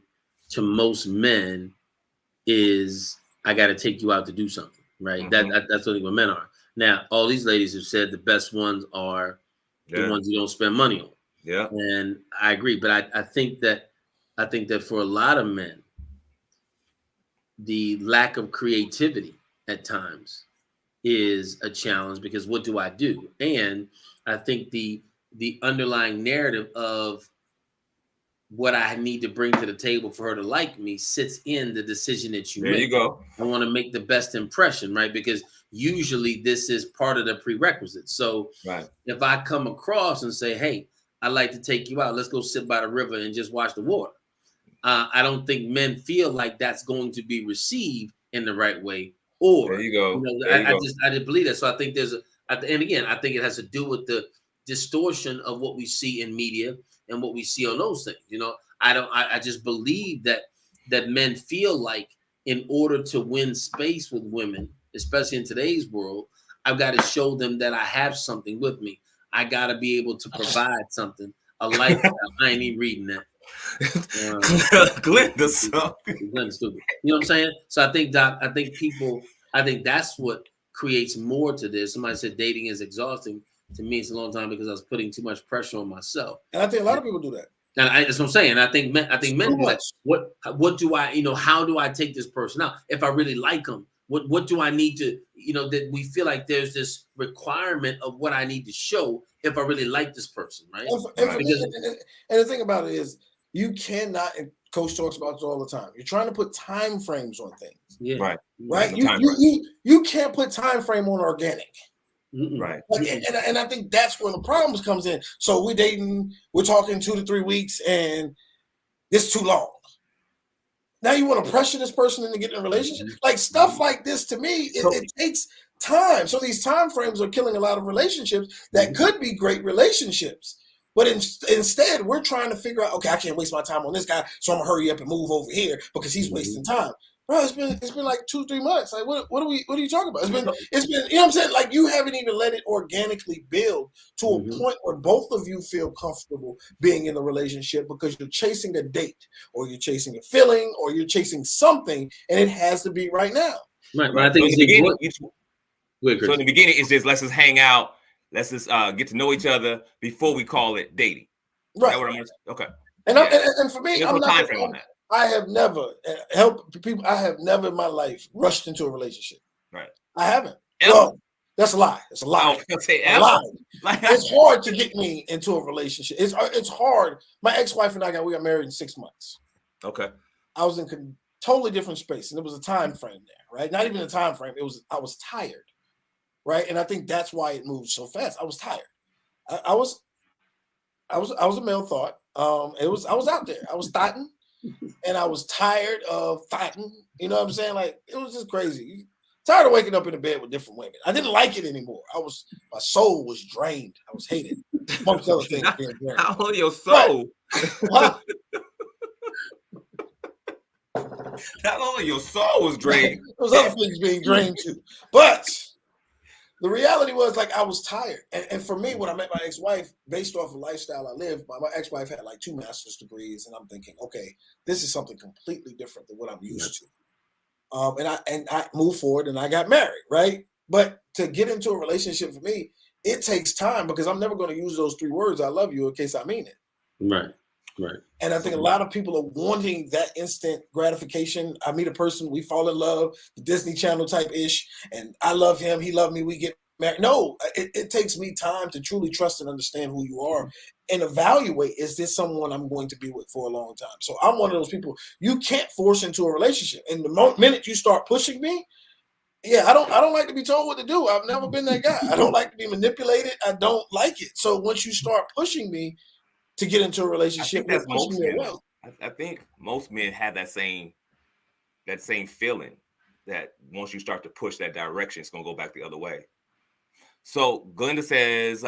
S2: to most men is, I got to take you out to do something, right? That's only what men are. Now, all these ladies have said the best ones are the ones you don't spend money on.
S3: Yeah,
S2: and I agree. But I think that for a lot of men, the lack of creativity at times is a challenge, because what do I do? And I think the underlying narrative of what I need to bring to the table for her to like me sits in the decision that you make.
S3: There you go.
S2: I want to make the best impression, right? Because usually this is part of the prerequisite. So if I come across and say, hey, I'd like to take you out, let's go sit by the river and just watch the water. I don't think men feel like that's going to be received in the right way. Or,
S3: there you go.
S2: I didn't believe that. So I think and again, I think it has to do with the distortion of what we see in media and what we see on those things. I just believe that men feel like in order to win space with women, especially in today's world, I've got to show them that I have something with me. I got to be able to provide something, a lifestyle. I ain't even reading that.
S3: Glenda's stupid.
S2: You know what I'm saying? So I think, Doc, I think that's what creates more to this. Somebody said dating is exhausting. To me, it's a long time because I was putting too much pressure on myself.
S4: And I think a lot of people do that.
S2: And that's what I'm saying. I think men like, what do I, how do I take this person out? If I really like them, what do I need to, that we feel like there's this requirement of what I need to show if I really like this person, right?
S4: And the thing about it is, you cannot, and Coach talks about this all the time, you're trying to put time frames on things.
S2: Yeah.
S4: Right? You can't put time frame on organic.
S3: Right.
S4: And I think that's where the problems comes in. So we're talking 2 to 3 weeks, and it's too long. Now you want to pressure this person into getting a relationship? Like stuff like this, to me, it takes time. So these time frames are killing a lot of relationships that could be great relationships. But instead, we're trying to figure out, okay, I can't waste my time on this guy, so I'm gonna hurry up and move over here because he's wasting time. Bro, it's been like 2-3 months. Like, what are you talking about? It's been, you know what I'm saying? Like, you haven't even let it organically build to a point where both of you feel comfortable being in a relationship because you're chasing a date or you're chasing a feeling or you're chasing something, and it has to be right now.
S2: Right. But I think
S3: so in the beginning, it's just let's just hang out. Let's just get to know each other before we call it dating.
S4: Right.
S2: Okay.
S4: And for me,
S3: there's
S4: I'm
S3: no
S4: not
S3: time frame on that.
S4: I have never helped people. I have never in my life rushed into a relationship.
S3: Right.
S4: I haven't.
S3: Ever?
S4: Well, that's a lie. It's a lie.
S3: I was gonna say
S4: a lie. It's hard to get me into a relationship. It's hard. My ex-wife and we got married in 6 months.
S3: Okay.
S4: I was in totally different space, and there was a time frame there, right? Not even a time frame. I was tired, right? And I think that's why it moved so fast. I was tired. I was a male thought. I was out there. I was thotting. And I was tired of fighting. You know what I'm saying? Like, it was just crazy. Tired of waking up in the bed with different women. I didn't like it anymore. My soul was drained. I was hated. Amongst other things being drained.
S3: How old your soul?
S4: Right.
S3: Not only your soul was drained.
S4: There was other things being drained too. But the reality was, like, I was tired. And for me, when I met my ex-wife, based off of lifestyle I lived, my ex-wife had like 2 master's degrees. And I'm thinking, okay, this is something completely different than what I'm used to. And I moved forward and I got married, right? But to get into a relationship for me, it takes time because I'm never going to use those 3 words, I love you, in case I mean it.
S2: Right.
S4: And I think a lot of people are wanting that instant gratification. I meet a person, we fall in love, the Disney Channel type ish, and I love him, he loved me, we get married. No, it takes me time to truly trust and understand who you are and evaluate, is this someone I'm going to be with for a long time? So I'm one of those people you can't force into a relationship. And the minute you start pushing me, I don't like to be told what to do. I've never been that guy. I don't like to be manipulated. I don't like it. So once you start pushing me to get into a relationship,
S3: I think most men have that same feeling that once you start to push that direction, it's gonna go back the other way. So Glenda says,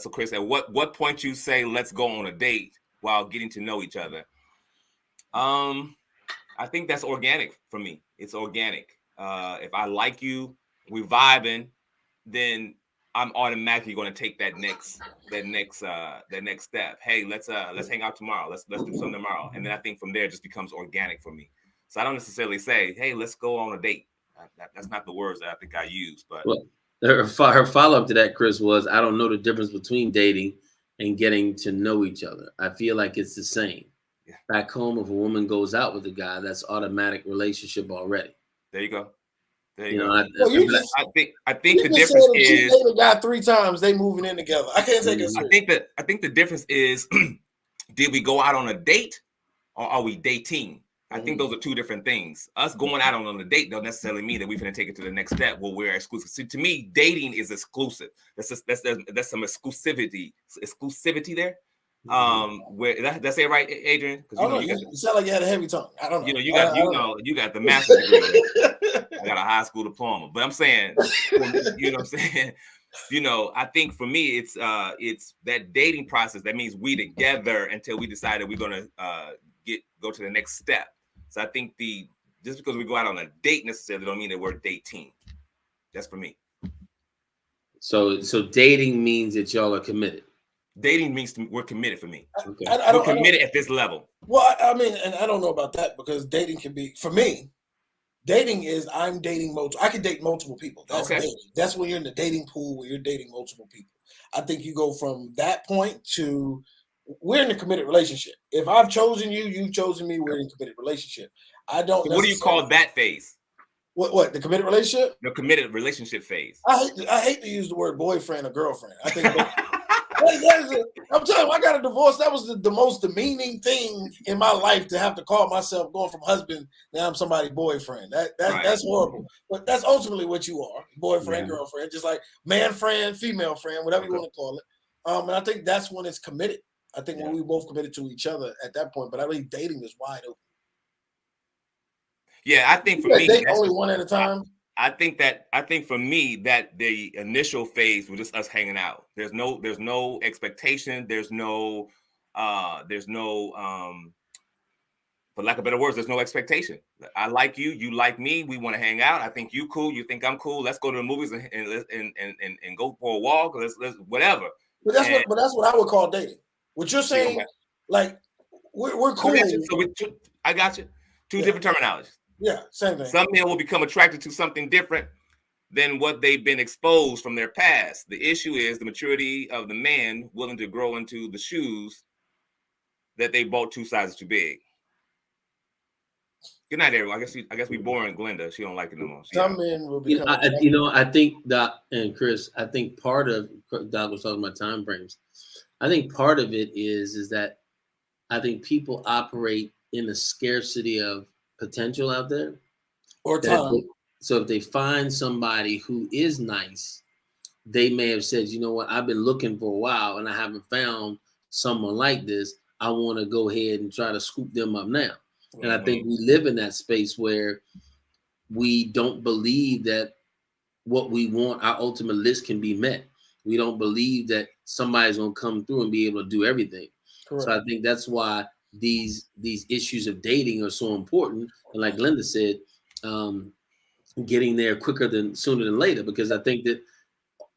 S3: so Chris, at what point you say let's go on a date while getting to know each other? I think that's organic for me. It's organic. If I like you, we're vibing, then I'm automatically going to take that next step. Hey, let's hang out tomorrow. Let's do something tomorrow. And then I think from there it just becomes organic for me. So I don't necessarily say, hey, let's go on a date. That's not the words that I think I use. But
S2: her follow-up to that, Chris, was, I don't know the difference between dating and getting to know each other. I feel like it's the same. Yeah. Back home, if a woman goes out with a guy, that's automatic relationship already.
S3: There you go.
S2: I
S3: think the difference is
S4: they got 3 times, they moving in together. I can't take it serious.
S3: I think the difference is did we go out on a date or are we dating? I think those are 2 different things. Us going out on a date don't necessarily mean that we're going to take it to the next step where we're exclusive. See, to me, dating is exclusive. That's some exclusivity there. Where that's it, right, Adrian? Because
S4: you sound like you had a heavy tongue. I don't know.
S3: You got the master's degree. I got a high school diploma, but I'm saying, you know what I'm saying? I think for me, it's that dating process. That means we together until we decide that we're gonna go to the next step. So I think just because we go out on a date necessarily don't mean that we're dating. That's for me.
S2: So dating means that y'all are committed.
S3: Dating means we're committed for me.
S2: Okay.
S3: We're committed at this level.
S4: Well, I mean, and I don't know about that because dating can be, for me, dating is I'm dating multiple. I can date multiple people. That's dating. That's when you're in the dating pool where you're dating multiple people. I think you go from that point to we're in a committed relationship. If I've chosen you, you've chosen me, we're in a committed relationship. I don't.
S3: What do you call that phase?
S4: What the committed relationship?
S3: The committed relationship phase.
S4: I hate to use the word boyfriend or girlfriend. I think I'm telling you, I got a divorce. That was the most demeaning thing in my life to have to call myself going from husband. Now I'm somebody's boyfriend. That's horrible. But that's ultimately what you are: boyfriend, girlfriend, just like man friend, female friend, whatever you want to call it. And I think that's when it's committed. I think when we both committed to each other at that point. But I think dating is wide open.
S3: Yeah, I think for me,
S4: date only one at a time.
S3: I think for me that the initial phase was just us hanging out. There's no expectation. There's no for lack of better words, there's no expectation. I like you, you like me. We want to hang out. I think you cool. You think I'm cool. Let's go to the movies and go for a walk. Let's whatever.
S4: But that's what I would call dating. What you're saying, like we're cool.
S3: I got you. Two different terminologies.
S4: Yeah, same thing.
S3: Some men will become attracted to something different than what they've been exposed from their past. The issue is the maturity of the man willing to grow into the shoes that they bought 2 sizes too big. Good night, everyone. I guess we boring Glenda. She don't like it no more.
S4: Some men will become.
S2: I think Doc and Chris. I think part of Doc was talking about time frames. I think part of it is that I think people operate in a scarcity of potential out there,
S4: or time.
S2: So if they find somebody who is nice, they may have said, you know what, I've been looking for a while and I haven't found someone like this. I want to go ahead and try to scoop them up now. And I think we live in that space where we don't believe that what we want, our ultimate list can be met. We don't believe that somebody's going to come through and be able to do everything. Correct. So I think that's why these issues of dating are so important. And like Glenda said, getting there sooner than later, because I think that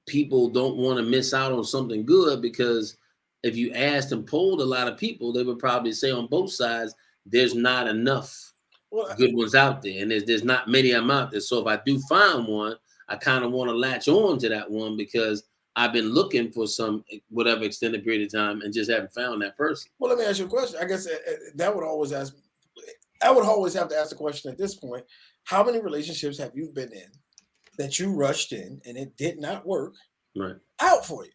S2: people don't want to miss out on something good, because if you asked and polled a lot of people, they would probably say on both sides, there's not enough good ones out there, and there's not many of them out there. So if I do find one, I kind of want to latch on to that one because I've been looking for some whatever extended period of time and just haven't found that person.
S4: Well, let me ask you a question. I guess I would always have to ask the question at this point: how many relationships have you been in that you rushed in and it did not work out for you?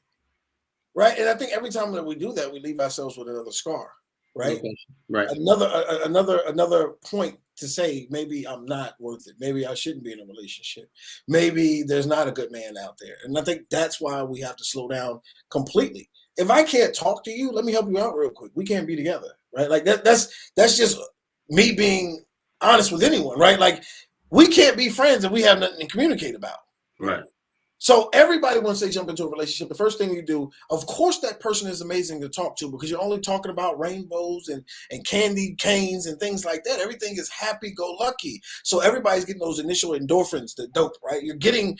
S4: Right, and I think every time that we do that, we leave ourselves with another scar. Right.
S2: Okay. Right.
S4: Another point to say, maybe I'm not worth it. Maybe I shouldn't be in a relationship. Maybe there's not a good man out there. And I think that's why we have to slow down completely. If I can't talk to you, let me help you out real quick. We can't be together. Right. Like that's just me being honest with anyone. Right. Like we can't be friends if we have nothing to communicate about.
S2: Right.
S4: So everybody, once they jump into a relationship, the first thing you do, of course, that person is amazing to talk to because you're only talking about rainbows and candy canes and things like that. Everything is happy-go-lucky. So everybody's getting those initial endorphins, the dope, right? You're getting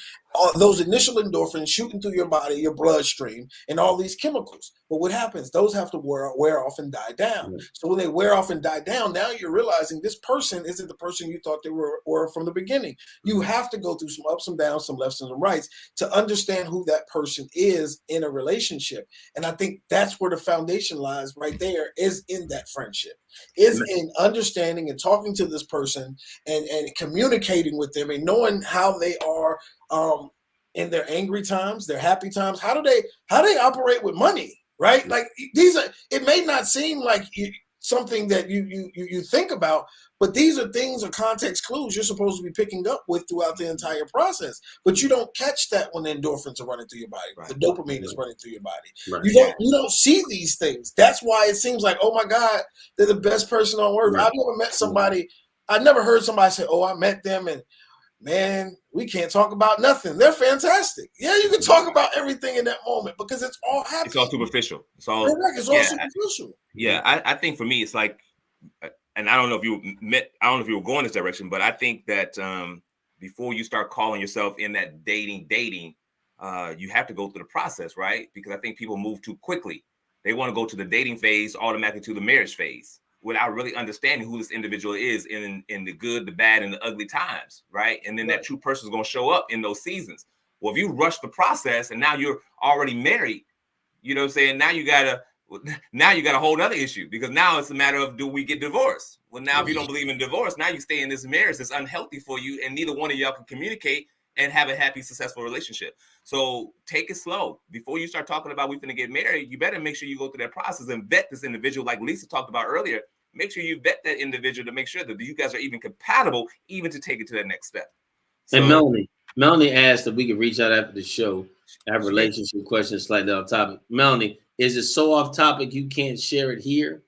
S4: those initial endorphins shooting through your body, your bloodstream, and all these chemicals. But what happens? Those have to wear off and die down. Right. So when they wear off and die down, now you're realizing this person isn't the person you thought they were from the beginning. You have to go through some ups and downs, some lefts and some rights to understand who that person is in a relationship. And I think that's where the foundation lies right there, is in that friendship, is in understanding and talking to this person and communicating with them and knowing how they are in their angry times, their happy times. How do they operate with money, right? Like it may not seem like something that you think about, but these are things or context clues you're supposed to be picking up with throughout the entire process. But you don't catch that when the endorphins are running through your body, the dopamine is running through your body. Right. You don't see these things. That's why it seems like, oh my God, they're the best person on earth. Right. I've never met somebody. I never heard somebody say, oh, I met them and man, we can't talk about nothing. They're fantastic. Yeah, you can talk about everything in that moment because it's all happening.
S3: It's all superficial. It's all
S4: superficial.
S3: I think for me, it's like, and I don't know if you were going this direction, but I think that before you start calling yourself in that dating, you have to go through the process, right? Because I think people move too quickly. They want to go to the dating phase automatically to the marriage phase without really understanding who this individual is in the good, the bad, and the ugly times, right? And then that true person is going to show up in those seasons. Well, if you rush the process and now you're already married, you know what I'm saying? Now you got a whole other issue because now it's a matter of, do we get divorced? Well, now if you don't believe in divorce, now you stay in this marriage that's unhealthy for you and neither one of y'all can communicate and have a happy, successful relationship. So take it slow. Before you start talking about we're going to get married, you better make sure you go through that process and vet this individual like Lisa talked about earlier. Make sure you vet that individual to make sure that you guys are even compatible, even to take it to that next step. So,
S2: and Melanie asked if we could reach out after the show. I have relationship questions slightly off topic. Melanie, is it so off topic you can't share it here?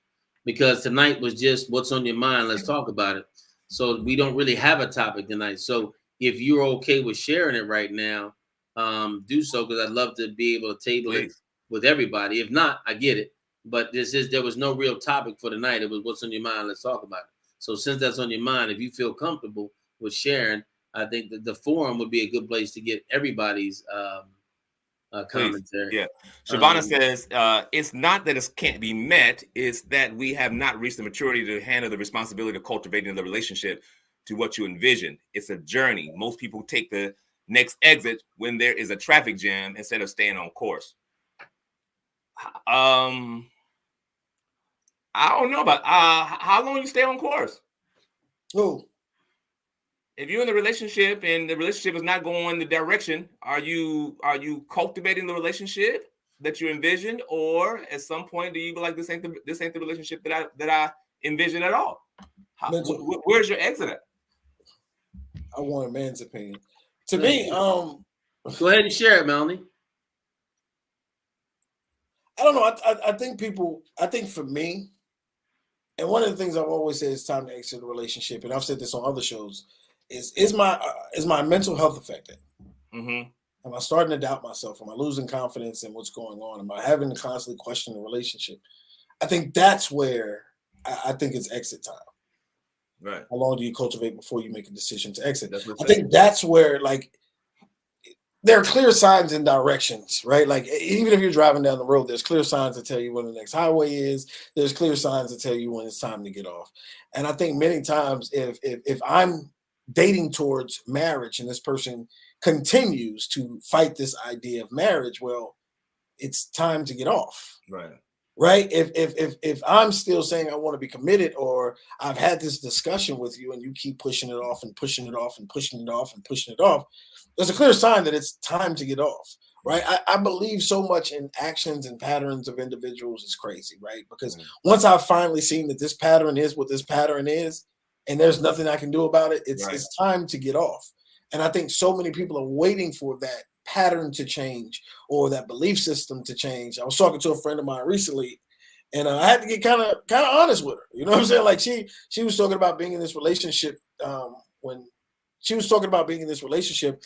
S2: Because tonight was just what's on your mind. Let's talk about it. So we don't really have a topic tonight. So if you're okay with sharing it right now, do so, because I'd love to be able to table it with everybody. If not, I get it. But there was no real topic for tonight. It was what's on your mind. Let's talk about it. So since that's on your mind, if you feel comfortable with sharing, I think that the forum would be a good place to get everybody's commentary.
S3: Yeah. Shavana says, it's not that it can't be met, it's that we have not reached the maturity to handle the responsibility of cultivating the relationship to what you envision. It's a journey. Most people take the next exit when there is a traffic jam instead of staying on course. I don't know about how long you stay on course.
S4: Who?
S3: If you're in a relationship and the relationship is not going the direction, are you cultivating the relationship that you envisioned, or at some point do you be like, this ain't the relationship that I envisioned at all? Where's your exit at?
S4: I want a man's opinion. To me,
S2: go ahead and share it, Melanie.
S4: I don't know. I think for me, and one of the things I've always said is time to exit the relationship, and I've said this on other shows, is my mental health affected?
S3: Mm-hmm.
S4: Am I starting to doubt myself? Am I losing confidence in what's going on? Am I having to constantly question the relationship? I think that's where I think it's exit time.
S3: Right.
S4: How long do you cultivate before you make a decision to exit? I think that's where, like, there are clear signs and directions, right? Like, even if you're driving down the road, there's clear signs that tell you when the next highway is. There's clear signs that tell you when it's time to get off. And I think many times if I'm dating towards marriage and this person continues to fight this idea of marriage, well, it's time to get off. Right. If I'm still saying I want to be committed, or I've had this discussion with you and you keep pushing it off and pushing it off and pushing it off and pushing it off, there's a clear sign that it's time to get off. Right. I believe so much in actions and patterns of individuals. It's crazy. Right. Because once I've finally seen that this pattern is what this pattern is, and there's nothing I can do about it, it's time to get off. And I think so many people are waiting for that pattern to change or that belief system to change. I was talking to a friend of mine recently, and I had to get kind of honest with her. You know what I'm saying? Like, she was talking about being in this relationship when she was talking about being in this relationship,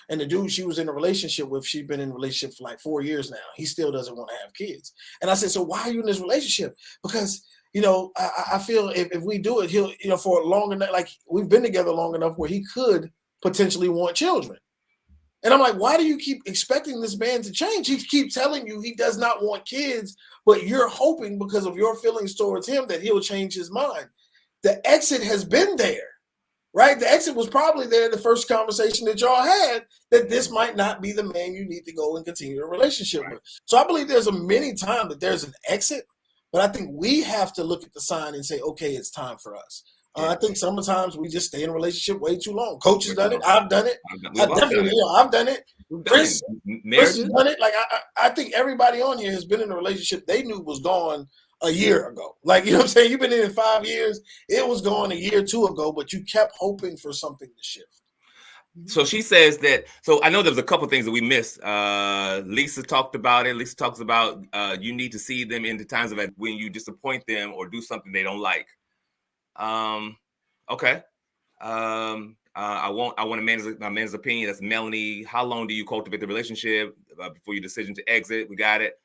S4: and the dude she was in a relationship with, she'd been in a relationship for like 4 years now. He still doesn't want to have kids. And I said, so why are you in this relationship? Because, you know, I feel if we do it, he'll, you know, for long enough, like, we've been together long enough where he could potentially want children. And I'm like, why do you keep expecting this man to change? He keeps telling you he does not want kids, but you're hoping because of your feelings towards him that he'll change his mind. The exit has been there, right? The exit was probably there in the first conversation that y'all had, that this might not be the man you need to go and continue a relationship with. So I believe there's a many times that there's an exit, but I think we have to look at the sign and say, okay, it's time for us. I think sometimes we just stay in a relationship way too long. Coach has done it. I've done it. I've done it. Chris has done it. Like, I think everybody on here has been in a relationship they knew was gone a year ago. Like, you know what I'm saying? You've been in it 5 years. It was gone a year or two ago, but you kept hoping for something to shift.
S3: So she says that, so I know there's a couple things that we missed. Lisa talked about it. Lisa talks about you need to see them in the times of when you disappoint them or do something they don't like. Okay. I want a man's opinion. That's Melanie. How long do you cultivate the relationship before your decision to exit? We got it.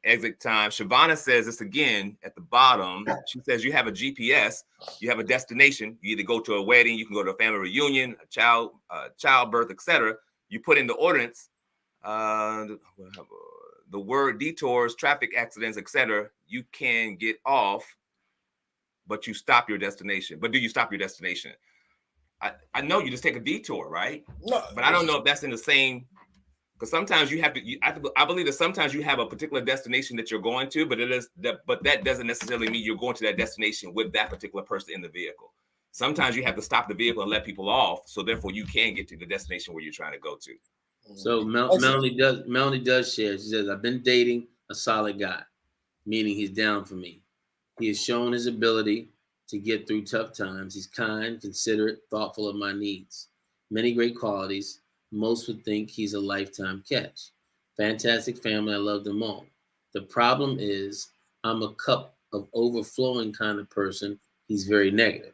S3: Exit time. Shavana says this again at the bottom. She says you have a GPS, you have a destination. You either go to a wedding, you can go to a family reunion, a childbirth, etc. You put in the ordinance, the word detours, traffic accidents, etc. You can get off, but you stop your destination. But do you stop your destination? I know you just take a detour, right?
S4: No,
S3: but I don't know if that's in the same. Because sometimes you have to. I believe that sometimes you have a particular destination that you're going to, but that doesn't necessarily mean you're going to that destination with that particular person in the vehicle. Sometimes you have to stop the vehicle and let people off, so therefore you can get to the destination where you're trying to go to.
S2: So Melanie does share. She says, "I've been dating a solid guy, meaning he's down for me. He has shown his ability to get through tough times. He's kind, considerate, thoughtful of my needs. Many great qualities. Most would think he's a lifetime catch. Fantastic family. I love them all. The problem is I'm a cup of overflowing kind of person. He's very negative."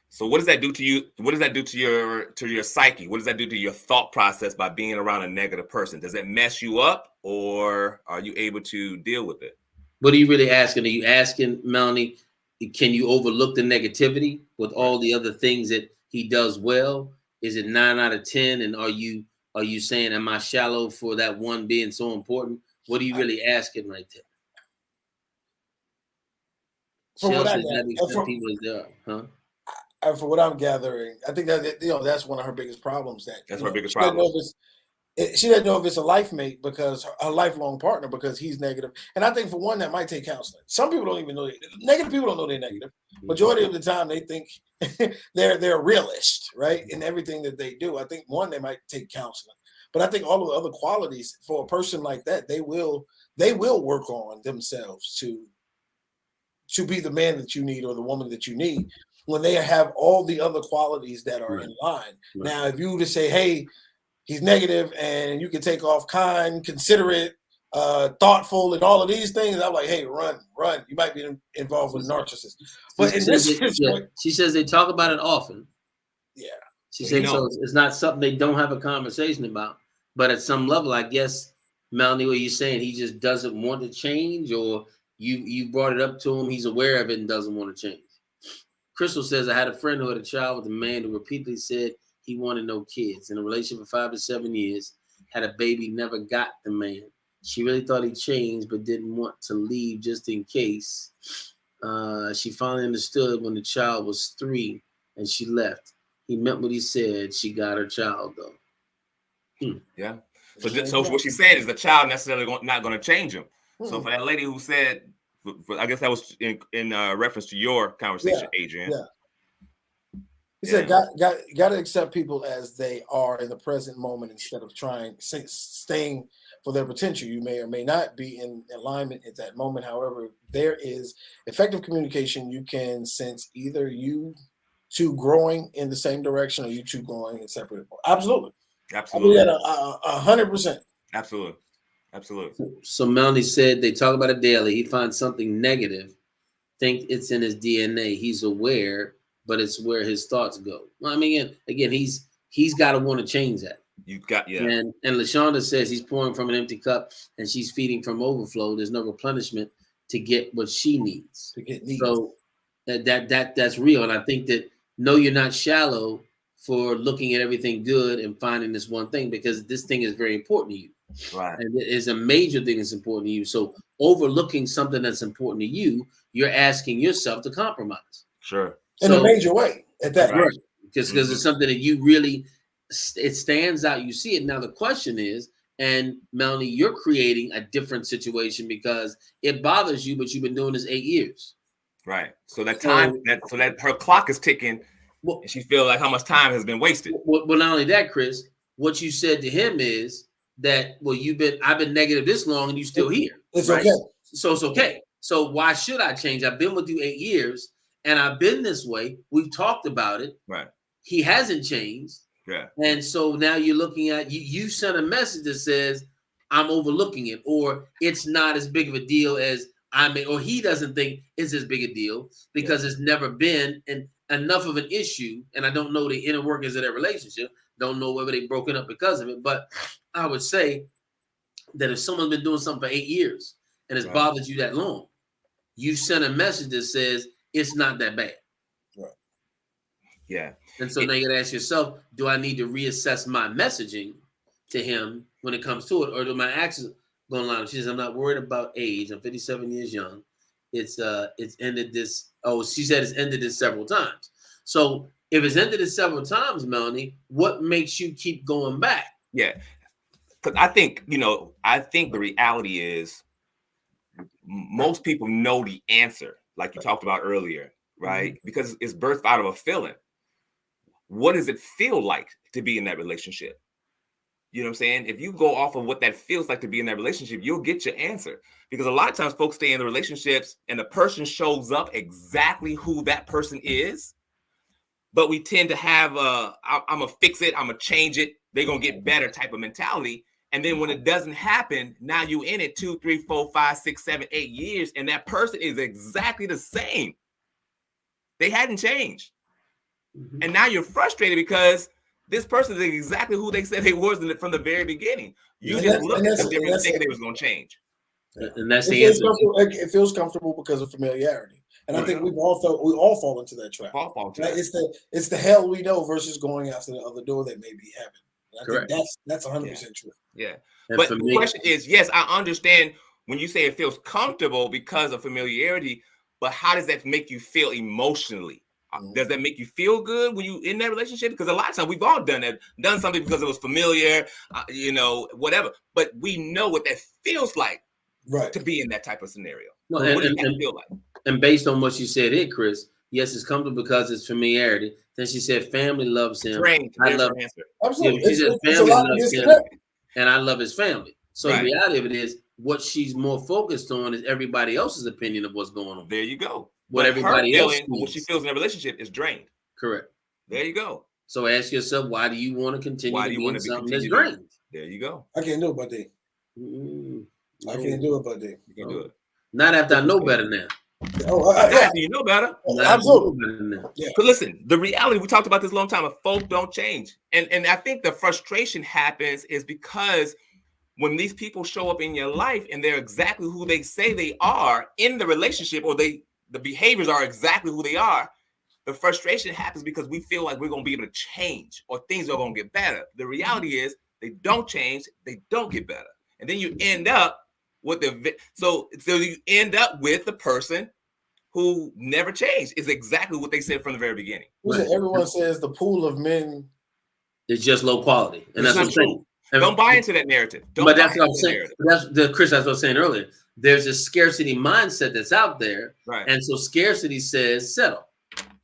S3: So what does that do to you? What does that do to your psyche? What does that do to your thought process by being around a negative person? Does it mess you up, or are you able to deal with it?
S2: What are you really asking? Are you asking, Melanie, can you overlook the negativity with all the other things that he does well? Is it 9 out of 10? And are you saying, am I shallow for that one being so important? What are you really asking right there?
S4: For what I'm gathering, I think that that's one of her biggest problems.
S3: That's her biggest problem.
S4: She doesn't know if it's a life mate, because a lifelong partner, because he's negative. And I think for one, that might take counseling. Some people don't even know negative people don't know they're negative. Majority of the time, they think they're a realist, right? In everything that they do. I think one, they might take counseling, but I think all of the other qualities for a person like that, they will work on themselves to be the man that you need or the woman that you need when they have all the other qualities that are in line. Right. Now, if you were to say, hey, he's negative and you can take off kind, considerate, thoughtful, and all of these things, I'm like, hey, run. You might be involved with narcissists. But in this situation,
S2: she says they talk about it often.
S4: Yeah.
S2: She says so it's not something they don't have a conversation about. But at some level, I guess, Melanie, what you're saying, he just doesn't want to change, or you brought it up to him, he's aware of it and doesn't want to change. Crystal says, I had a friend who had a child with a man who repeatedly said he wanted no kids. In a relationship for 5 to 7 years, had a baby, never got the man. She really thought he changed, but didn't want to leave just in case. She finally understood when the child was 3 and she left. He meant what he said. She got her child, though.
S3: Yeah. So what she said is the child necessarily not going to change him. So for that lady who said, I guess that was in reference to your conversation, Adrian.
S4: Yeah. He said, got to accept people as they are in the present moment instead of staying for their potential. You may or may not be in alignment at that moment. However, there is effective communication. You can sense either you two growing in the same direction or you two going in separate. Absolutely. 100%.
S3: Absolutely.
S2: So Melanie said they talk about it daily. He finds something negative, think it's in his DNA. He's aware, but it's where his thoughts go. Well, I mean, again, he's got to want to change that. And LaShonda says he's pouring from an empty cup and she's feeding from overflow. There's no replenishment to get what she needs. So that's real. And I think that no, you're not shallow for looking at everything good and finding this one thing, because this thing is very important to you.
S3: Right.
S2: And it is a major thing that's important to you. So overlooking something that's important to you, you're asking yourself to compromise.
S3: Sure.
S4: In a major way at that.
S2: Right. Because it's something that you really, it stands out. You see it. Now the question is, and Melanie, you're creating a different situation because it bothers you, but you've been doing this 8 years.
S3: Right. So that time, that her clock is ticking, and she feels like how much time has been wasted.
S2: Well, not only that, Chris, what you said to him is that, I've been negative this long and you still here.
S4: It's right? Okay.
S2: So it's okay. So why should I change? I've been with you 8 years and I've been this way. We've talked about it.
S3: Right.
S2: He hasn't changed.
S3: Yeah.
S2: And so now you're looking at, you sent a message that says, I'm overlooking it, or it's not as big of a deal as or he doesn't think it's as big a deal because it's never been enough of an issue. And I don't know the inner workings of their relationship. Don't know whether they've broken up because of it. But I would say that if someone's been doing something for 8 years and it's bothered you that long, you sent a message that says it's not that bad.
S4: Right.
S3: Yeah.
S2: And so now you gotta ask yourself, do I need to reassess my messaging to him when it comes to it? Or do my actions go in line? She says, I'm not worried about age. I'm 57 years young. It's ended this. Oh, she said it's ended this several times. So if it's ended it several times, Melanie, what makes you keep going back?
S3: Yeah. Because I think the reality is most people know the answer, like you talked about earlier, right? Mm-hmm. Because it's birthed out of a feeling. What does it feel like to be in that relationship? You know what I'm saying? If you go off of what that feels like to be in that relationship, you'll get your answer. Because a lot of times folks stay in the relationships and the person shows up exactly who that person is. But we tend to have I'm going to fix it, I'm going to change it, they're going to get better type of mentality. And then when it doesn't happen, now you in it 2, 3, 4, 5, 6, 7, 8 years, and that person is exactly the same. They hadn't changed.
S2: Mm-hmm.
S3: And now you're frustrated because this person is exactly who they said they was from the very beginning. You just looked at them different, thinking they was going to change.
S2: Yeah. And that's the answer.
S4: It feels comfortable because of familiarity, and I think we all fall into that trap. It's the hell we know versus going after the other door that may be heaven. I think that's 100% true.
S3: Yeah, but the question is, yes, I understand when you say it feels comfortable because of familiarity, but how does that make you feel emotionally? Does that make you feel good when you in that relationship? Because a lot of times we've all done something because it was familiar, whatever. But we know what that feels like, to be in that type of scenario.
S2: No,
S3: what does that feel like?
S2: And based on what you said, Chris, yes, it's comfortable because it's familiarity. Then she said, family loves him.
S3: I love him.
S4: Absolutely.
S2: She said, family loves him, and I love his family. So the reality of it is, what she's more focused on is everybody else's opinion of what's going on.
S3: There you go.
S2: What everybody else
S3: feeling, what she feels in a relationship is drained.
S2: Correct.
S3: There you go.
S2: So ask yourself, why do you want to continue to be in something that's drained?
S3: There you go.
S4: I can't do it, buddy. I can't do it, buddy.
S3: You can do it.
S2: Not after I know better now.
S3: You know better.
S4: Absolutely.
S3: But listen, the reality, we talked about this a long time, if folk don't change. And I think the frustration happens is because when these people show up in your life and they're exactly who they say they are in the relationship, or the behaviors are exactly who they are, the frustration happens because we feel like we're going to be able to change or things are going to get better. The reality is they don't change, they don't get better. And then you end up with so you end up with the person who never changed. Is exactly what they said from the very beginning.
S4: Everyone says the pool of men
S2: is just low quality. And that's what I'm saying.
S3: Don't buy into that narrative.
S2: But that's what I'm saying. Chris, that's what I was saying earlier. There's a scarcity mindset that's out there.
S3: Right.
S2: And so scarcity says settle.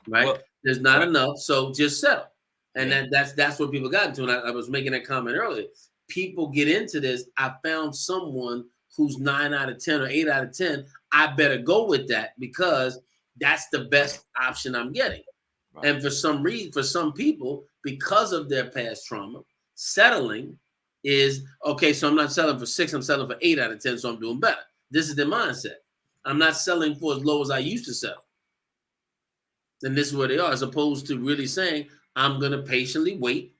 S2: Right. Well, there's not enough. So just settle. And that's what people got into. And I was making that comment earlier. People get into this. I found someone who's 9 out of 10 or 8 out of 10. I better go with that because that's the best option I'm getting. Right. And for some reason, for some people, because of their past trauma, settling is okay. So I'm not selling for 6, I'm selling for 8 out of 10. So I'm doing better. This is their mindset. I'm not selling for as low as I used to sell. And this is where they are, as opposed to really saying, I'm going to patiently wait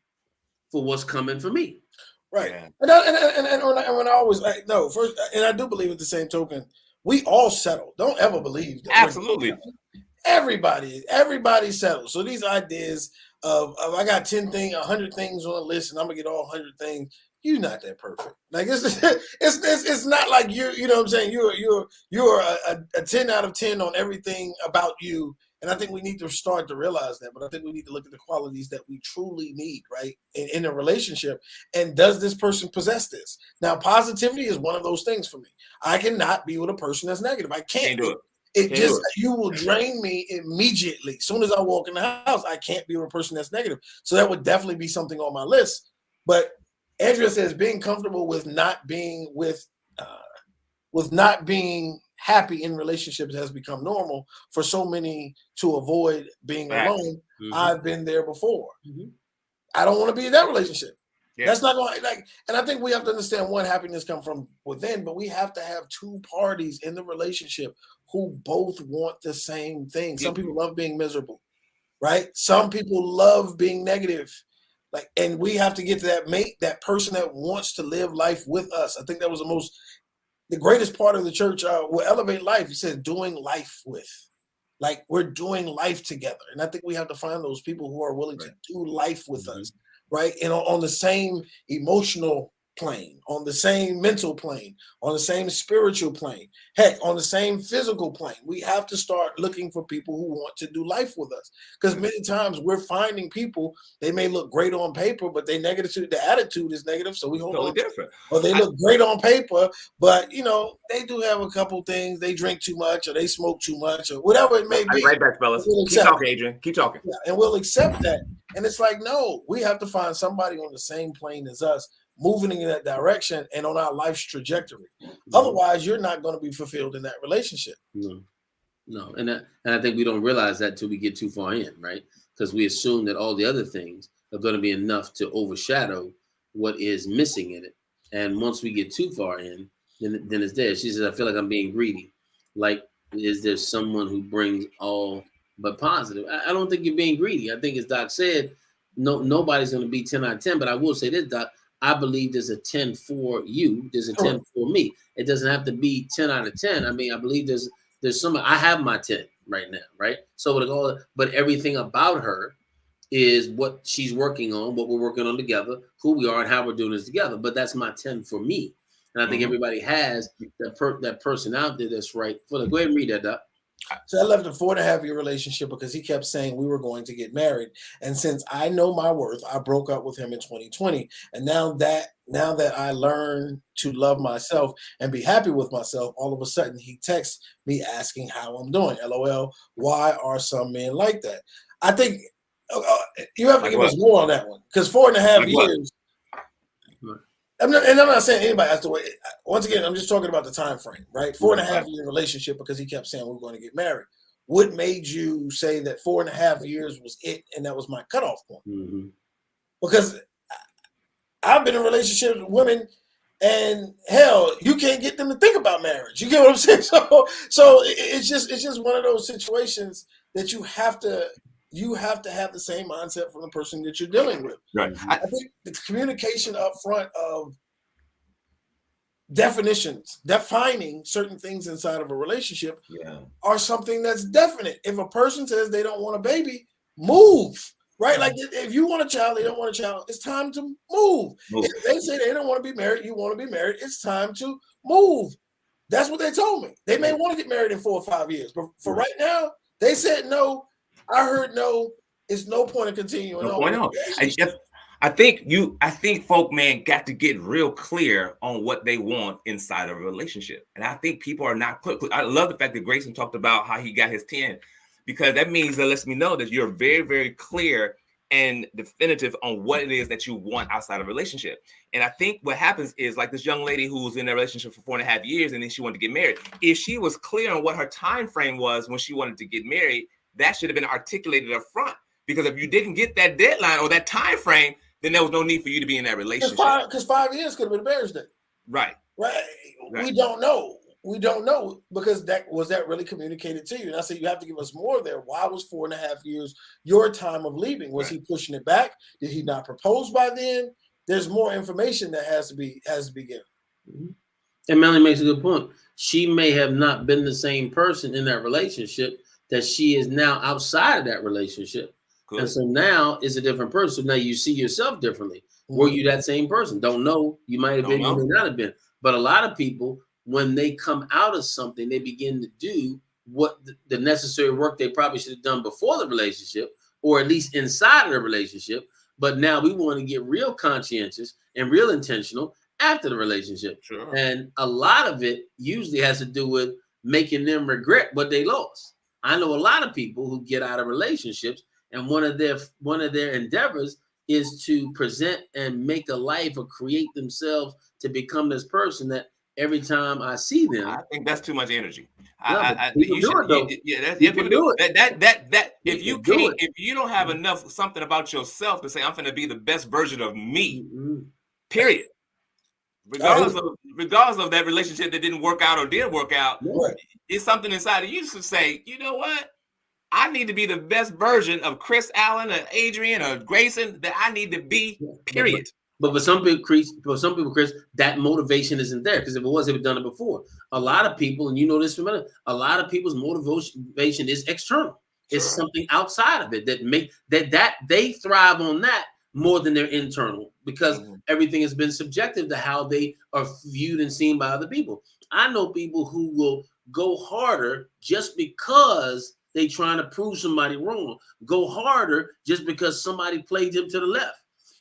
S2: for what's coming for me.
S4: Right. Yeah. And when I always, first, and I do believe at the same token, we all settle. Don't ever believe that.
S3: Absolutely.
S4: Everybody settles. So these ideas of I got 10 things, 100 things on a list, and I'm gonna get all 100 things. You're not that perfect. Like it's not like you know what I'm saying. You're a 10 out of 10 on everything about you. And I think we need to start to realize that. But I think we need to look at the qualities that we truly need, right, in a relationship. And does this person possess this? Now, positivity is one of those things for me. I cannot be with a person that's negative. I can't do it. You will drain me immediately. As soon as I walk in the house, I can't be with a person that's negative. So that would definitely be something on my list. But Andrea says being comfortable with not being happy in relationships has become normal for so many to avoid being alone. Mm-hmm. I've been there before. Mm-hmm. I don't want to be in that relationship. Yeah. That's not going to and I think we have to understand happiness comes from within, but we have to have two parties in the relationship who both want the same thing. Some people love being miserable, right? Some people love being negative. And we have to get to that mate, that person that wants to live life with us. I think that was the greatest part of the church will elevate life. He said, doing life with. Like, we're doing life together. And I think we have to find those people who are willing to do life with us, right? And on the same emotional plane, on the same mental plane, on the same spiritual plane, heck, on the same physical plane. We have to start looking for people who want to do life with us. Because many times we're finding people, they may look great on paper, but the attitude is negative. So we hold on.
S3: Different.
S4: Or they look great on paper, but they do have a couple things. They drink too much or they smoke too much or whatever it may be.
S3: Right back, fellas. Keep talking, Adrian. Keep talking.
S4: Yeah, and we'll accept that. And it's like, no, we have to find somebody on the same plane as us, moving in that direction and on our life's trajectory. Otherwise, you're not going to be fulfilled in that relationship.
S2: No. And I think we don't realize that till we get too far in, right? Because we assume that all the other things are going to be enough to overshadow what is missing in it. And once we get too far in, then it's there. She says, I feel like I'm being greedy. Like, is there someone who brings all but positive. I don't think you're being greedy. I think, as Doc said, nobody's going to be 10 out of 10. But I will say this, Doc. I believe there's a 10 for you. There's a 10 for me. It doesn't have to be 10 out of 10. I mean, I believe there's some. I have my 10 right now, right? So, but everything about her is what she's working on, what we're working on together, who we are, and how we're doing this together. But that's my 10 for me. And I think everybody has that person out there that's right. Go ahead and read that, Doc.
S4: So I left a 4.5-year relationship because he kept saying we were going to get married. And since I know my worth, I broke up with him in 2020. And now that I learned to love myself and be happy with myself, all of a sudden he texts me asking how I'm doing. LOL. Why are some men like that? I think you have to give us more on that one, because 4.5 years. I'm not saying anybody has to wait. Once again, I'm just talking about the time frame, right? 4.5-year relationship because he kept saying we're going to get married. What made you say that 4.5 years was it and that was my cutoff point?
S2: Mm-hmm.
S4: Because I've been in relationships with women, and hell, you can't get them to think about marriage. You get what I'm saying? So it's just one of those situations that you have to have the same mindset from the person that you're dealing with.
S3: Right.
S4: I think the communication up front of definitions, defining certain things inside of a relationship are something that's definite. If a person says they don't want a baby, move. Right? Like if you want a child, they don't want a child, it's time to move. If they say they don't want to be married, you want to be married, it's time to move. That's what they told me. They may want to get married in 4 or 5 years, but for right now, they said no. I heard no. It's no point in continuing.
S3: No point on. I think folk, man, got to get real clear on what they want inside of a relationship. And I think people are not clear. I love the fact that Grayson talked about how he got his 10, because that means that lets me know that you're very, very clear and definitive on what it is that you want outside of a relationship. And I think what happens is, like this young lady who was in a relationship for 4.5 years and then she wanted to get married. If she was clear on what her time frame was when she wanted to get married, that should have been articulated up front. Because if you didn't get that deadline or that time frame, then there was no need for you to be in that relationship.
S4: Because 5 years could have been a marriage day.
S3: Right.
S4: We don't know. We don't know, because that really communicated to you? And I said you have to give us more there. Why was 4.5 years your time of leaving? Was he pushing it back? Did he not propose by then? There's more information that has to be given.
S2: Mm-hmm. And Melanie makes a good point. She may have not been the same person in that relationship that she is now outside of that relationship. Good. And so now it's a different person. Now you see yourself differently. Mm-hmm. Were you that same person? Don't know. You might have been, you may not have been. But a lot of people, when they come out of something, they begin to do what the necessary work they probably should have done before the relationship, or at least inside of the relationship. But now we want to get real conscientious and real intentional after the relationship. Sure. And a lot of it usually has to do with making them regret what they lost. I know a lot of people who get out of relationships, and one of their endeavors is to present and make a life or create themselves to become this person that every time I see them,
S3: I think that's too much energy.
S2: If
S3: you don't have enough something about yourself to say I'm going to be the best version of me, period. Regardless of that relationship that didn't work out or did work out, it's something inside of you to say, you know what? I need to be the best version of Chris Allen or Adrian or Grayson that I need to be, period.
S2: But for some people, Chris, that motivation isn't there, because if it was, they've done it before. A lot of people, and you know this from me, a lot of people's motivation is external. It's something outside of it that they thrive on that more than their internal, because everything has been subjective to how they are viewed and seen by other people. I know people who will go harder just because they trying to prove somebody wrong. Go harder just because somebody played them to the left.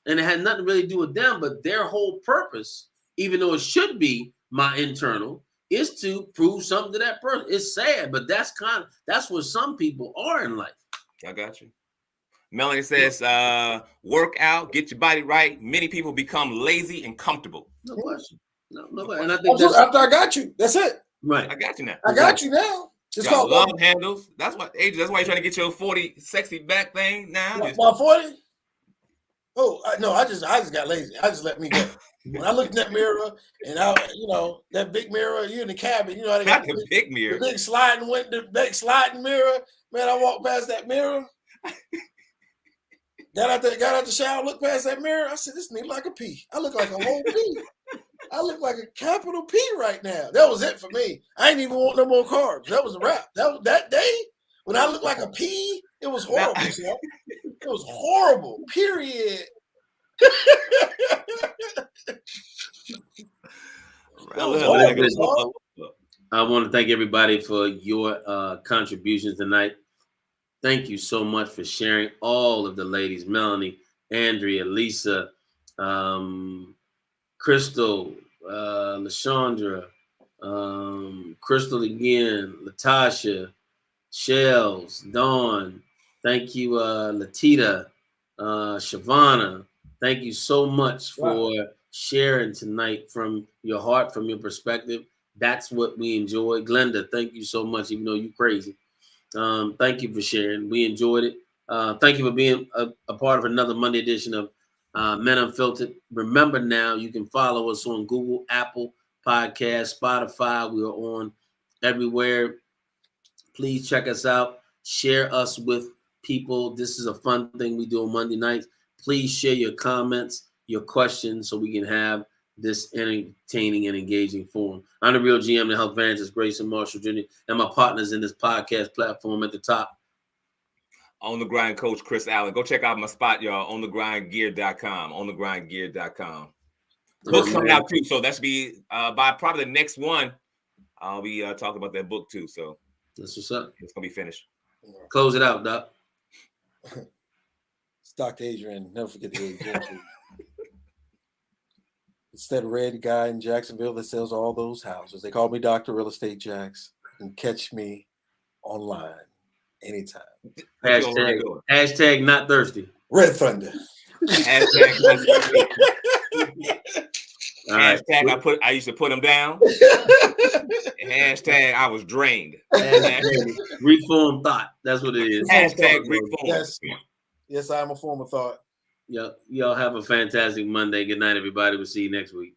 S2: And it had nothing really to do with them, but their whole purpose, even though it should be my internal, is to prove something to that person. It's sad, but that's what some people are in life.
S3: I got you. Melanie says, work out, get your body right. Many people become lazy and comfortable.
S2: No question. No question. And I think
S4: after I got you, that's it.
S2: Right.
S3: I got you now.
S4: I got you now.
S3: It's called love handles. That's why you're trying to get your 40 sexy back thing now.
S4: My 40? Oh no, I just got lazy. I just let me go. When I looked in that mirror, and that big mirror, you in the cabin, they
S3: Not
S4: got
S3: the big mirror.
S4: the big sliding mirror. Man, I walked past that mirror. Got out the shower, looked past that mirror. I said, "This nigga like a P. I look like a whole P. I look like a capital P right now." That was it for me. I ain't even want no more carbs. That was a wrap. That day when I looked like a P, it was horrible. It was horrible. Period.
S2: I want to thank everybody for your contributions tonight. Thank you so much for sharing, all of the ladies: Melanie, Andrea, Lisa, Crystal, LaShondra, Crystal again, Latasha, Shells, Dawn. Thank you, Latita, Shavana. Thank you so much for sharing tonight from your heart, from your perspective. That's what we enjoy. Glenda, thank you so much, even though you're crazy. Thank you for sharing. We enjoyed it. Thank you for being a part of another Monday edition of Men Unfiltered. Remember now, you can follow us on Google, Apple Podcasts, Spotify. We are on everywhere. Please check us out. Share us with people. This is a fun thing we do on Monday nights. Please share your comments, your questions, so we can have this entertaining and engaging forum. I'm the real GM, the health evangelist, Grayson Marshall Jr., and my partners in this podcast platform at the top.
S3: On the Grind Coach Chris Allen. Go check out my spot, y'all, onthegrindgear.com. Onthegrindgear.com. Book's coming out too, so that should be by probably the next one. I'll be talking about that book too. So
S2: that's what's up.
S3: It's gonna be finished.
S2: Close it out, Doc.
S4: It's Dr. Adrian. Never forget the Adrian. It's that red guy in Jacksonville that sells all those houses. They call me Dr. Real Estate Jacks. You can catch me online anytime.
S2: Hashtag not thirsty.
S4: Red Thunder.
S3: Hashtag not thirsty. Hashtag I used to put them down. Hashtag I was drained.
S2: Reform thought. That's what it is.
S3: Hashtag reform.
S4: Yes, I'm a form of thought.
S2: Y'all have a fantastic Monday. Good night, everybody. We'll see you next week.